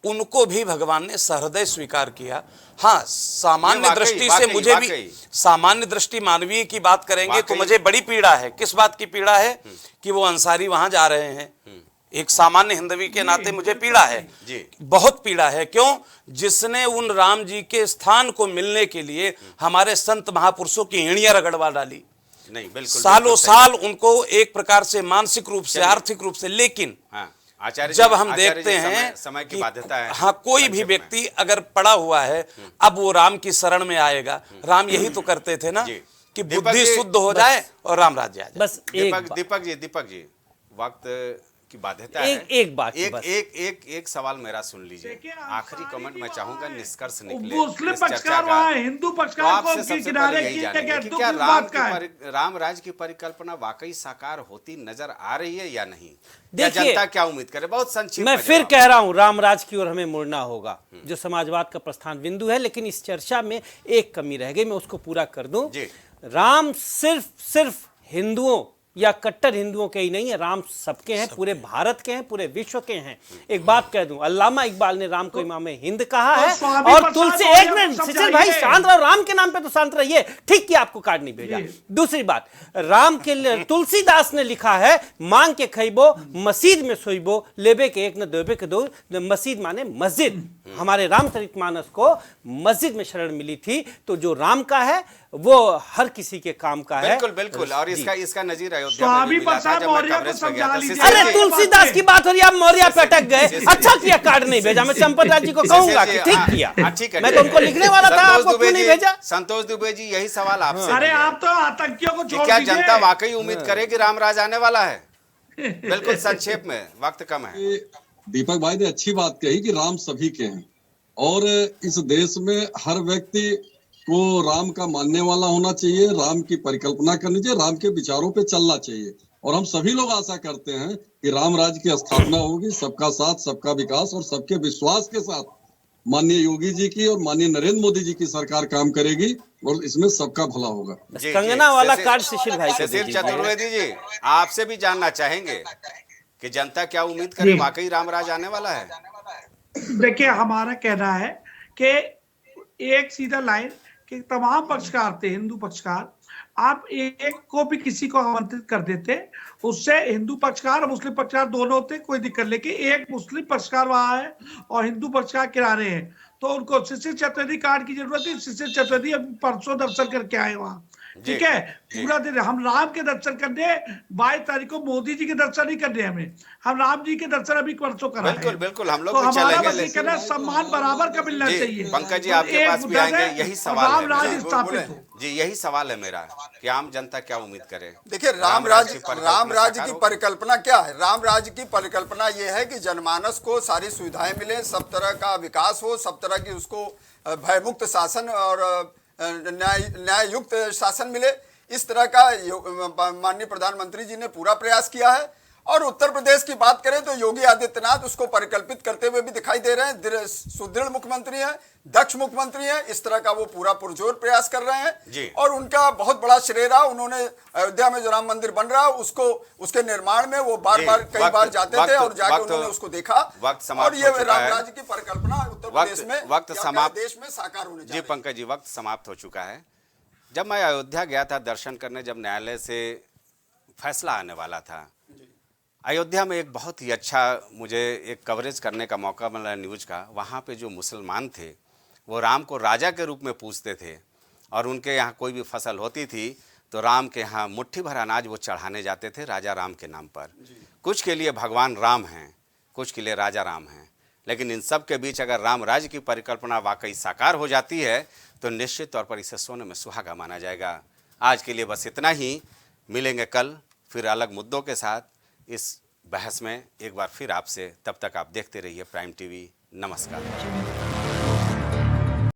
उनको भी भगवान ने सहृदय स्वीकार किया। हाँ, सामान्य दृष्टि से मुझे भी, सामान्य दृष्टि मानवीय की बात करेंगे तो मुझे बड़ी पीड़ा है। किस बात की पीड़ा है? कि वो अंसारी वहां जा रहे हैं। एक सामान्य हिंदवी के नाते मुझे पीड़ा है जी, बहुत पीड़ा है। क्यों? जिसने उन राम जी के स्थान को मिलने के लिए हमारे संत महापुरुषों की एड़ियां रगड़वा डाली, नहीं, बिल्कुल सालों साल उनको एक प्रकार से मानसिक रूप से, आर्थिक रूप से। लेकिन हाँ, आचार्य जब हम देखते हैं समय की बाध्यता है, हाँ, कोई भी व्यक्ति अगर पड़ा हुआ है, अब वो राम की शरण में आएगा। राम यही तो करते थे ना कि बुद्धि शुद्ध हो जाए और राम राज्य आ जाए। बस दीपक जी, वक्त की बाध्यता है। एक सवाल मेरा सुन लीजिए, आखिरी कमेंट मैं चाहूंगा, निष्कर्ष निकले मुस्लिम पक्षकार वहां हिंदू पक्षकार को के किनारे क्या राम राज की परिकल्पना वाकई साकार होती नजर आ रही है या नहीं? जनता क्या उम्मीद करे? बहुत संक्षिप्त मैं फिर कह रहा हूं, रामराज की ओर हमें मुड़ना होगा, जो समाजवाद का प्रस्थान बिंदु है। लेकिन इस चर्चा में एक कमी रह गई, मैं उसको पूरा कर दूं। राम सिर्फ हिंदुओं या कट्टर हिंदुओं के ही नहीं है, राम सबके हैं, पूरे भारत के हैं, पूरे विश्व के हैं। एक बात कह दूं, अल्लामा इकबाल ने राम को इमाम हिंद कहा है। और तुलसी, एक मिनट शिशिर भाई शांत रहो, राम के नाम पे तो शांत रहिए, ठीक कि आपको कार्ड नहीं भेजा। दूसरी बात, राम के लिए तुलसीदास ने लिखा है, मांग के खइबो मस्जिद में सोइबो, लेबे के एक न देबे के दो। मस्जिद माने मस्जिद, हमारे रामचरितमानस को मस्जिद में शरण मिली थी। तो जो राम का है वो हर किसी के काम का है। बिल्कुल। और इसका नजीर स्वामी प्रसाद मौर्य को समझा लीजिए। अरे तुलसीदास की बात हो रही है, आप मौर्य पे अटक गए। अच्छा किया कार्ड नहीं भेजा, मैं चंपतराय जी को कहूंगा कि ठीक किया, मैं तो उनको लिखने वाला था, आपको क्यों नहीं भेजा? संतोष दुबे जी, यही सवाल आपसे। अरे आप तो आतंकियों को छोड़ क्या दीजिए। जनता वाकई उम्मीद करे कि रामराज आने वाला है? बिल्कुल संक्षेप में, वक्त कम है। दीपक भाई ने अच्छी बात कही कि राम सभी के हैं और इस देश में हर व्यक्ति को राम का मानने वाला होना चाहिए, राम की परिकल्पना करनी चाहिए, राम के विचारों पे चलना चाहिए। और हम सभी लोग आशा करते हैं कि राम राज्य की स्थापना होगी, सबका साथ सबका विकास और सबके विश्वास के साथ माननीय योगी जी की और माननीय नरेंद्र मोदी जी की सरकार काम करेगी और इसमें सबका भला होगा। जी, कंगना वाला शिशिर- कार्ड शिशिर भाई को शिशिर दीजिए। चतुर्वेदी जी, आपसे भी जानना चाहेंगे कि जनता क्या उम्मीद करे, वाकई रामराज आने वाला है? देखिए, हमारा कहना है कि एक सीधा लाइन कि तमाम पक्षकार थे, हिंदू पक्षकार, आप एक को भी किसी को आमंत्रित कर देते, उससे हिंदू पक्षकार और मुस्लिम पक्षकार दोनों होते, कोई दिक्कत। लेकिन एक मुस्लिम पक्षकार वहां है और हिंदू पक्षकार किनारे हैं, तो उनको शिशिर चतुर्वेदी कार्ड की जरूरत है। शिशिर चतुर्वेदी अब परसों दर्शन करके आए वहां, ठीक है। पूरा दिन हम राम के दर्शन करने, 22 तारीख को मोदी जी के दर्शन नहीं करने, हम राम जी के दर्शन अभी परसों कराए। बिल्कुल बिल्कुल, हम लोग तो भी हमारा चलेंगे, बस ये कहना है, सम्मान बराबर का मिलना जी, चाहिए। पंकज जी और आपके एक पास भी मुद्दा आएंगे, है, यही सवाल राम है राज्य मेरा। स्थापित हो। जी, यही सवाल है मेरा कि आम जनता क्या उम्मीद करे। देखिए, राम राज्य की परिकल्पना क्या है? राम राज्य की परिकल्पना ये है कि जनमानस को सारी सुविधाएं मिले, सब तरह का विकास हो, सब तरह की उसको भयमुक्त शासन और न्याय युक्त शासन मिले। इस तरह का माननीय प्रधानमंत्री जी ने पूरा प्रयास किया है। और उत्तर प्रदेश की बात करें तो योगी आदित्यनाथ उसको परिकल्पित करते हुए भी दिखाई दे रहे हैं। सुदृढ़ मुख्यमंत्री हैं, दक्ष मुख्यमंत्री हैं, इस तरह का वो पूरा पुरजोर प्रयास कर रहे हैं। और उनका बहुत बड़ा श्रेय रहा। उन्होंने अयोध्या में जो राम मंदिर बन रहा उसको, उसके निर्माण में वो बार बार कई बार जाते थे और जाके उन्होंने उसको देखा। और ये राम राज्य की परिकल्पना उत्तर प्रदेश में, देश में साकार होने जा रही है। जी पंकज जी, वक्त समाप्त हो चुका है। जब मैं अयोध्या गया था दर्शन करने, जब न्यायालय से फैसला आने वाला था, अयोध्या में एक बहुत ही अच्छा मुझे एक कवरेज करने का मौका मिला न्यूज़ का। वहाँ पे जो मुसलमान थे वो राम को राजा के रूप में पूजते थे और उनके यहाँ कोई भी फसल होती थी तो राम के यहाँ मुट्ठी भर अनाज वो चढ़ाने जाते थे राजा राम के नाम पर। कुछ के लिए भगवान राम हैं, कुछ के लिए राजा राम हैं, लेकिन इन सब के बीच अगर राम राज्य की परिकल्पना वाकई साकार हो जाती है तो निश्चित तौर पर इसे सोने में सुहागा माना जाएगा। आज के लिए बस इतना ही। मिलेंगे कल फिर अलग मुद्दों के साथ इस बहस में एक बार फिर आपसे। तब तक आप देखते रहिए प्राइम टीवी। नमस्कार।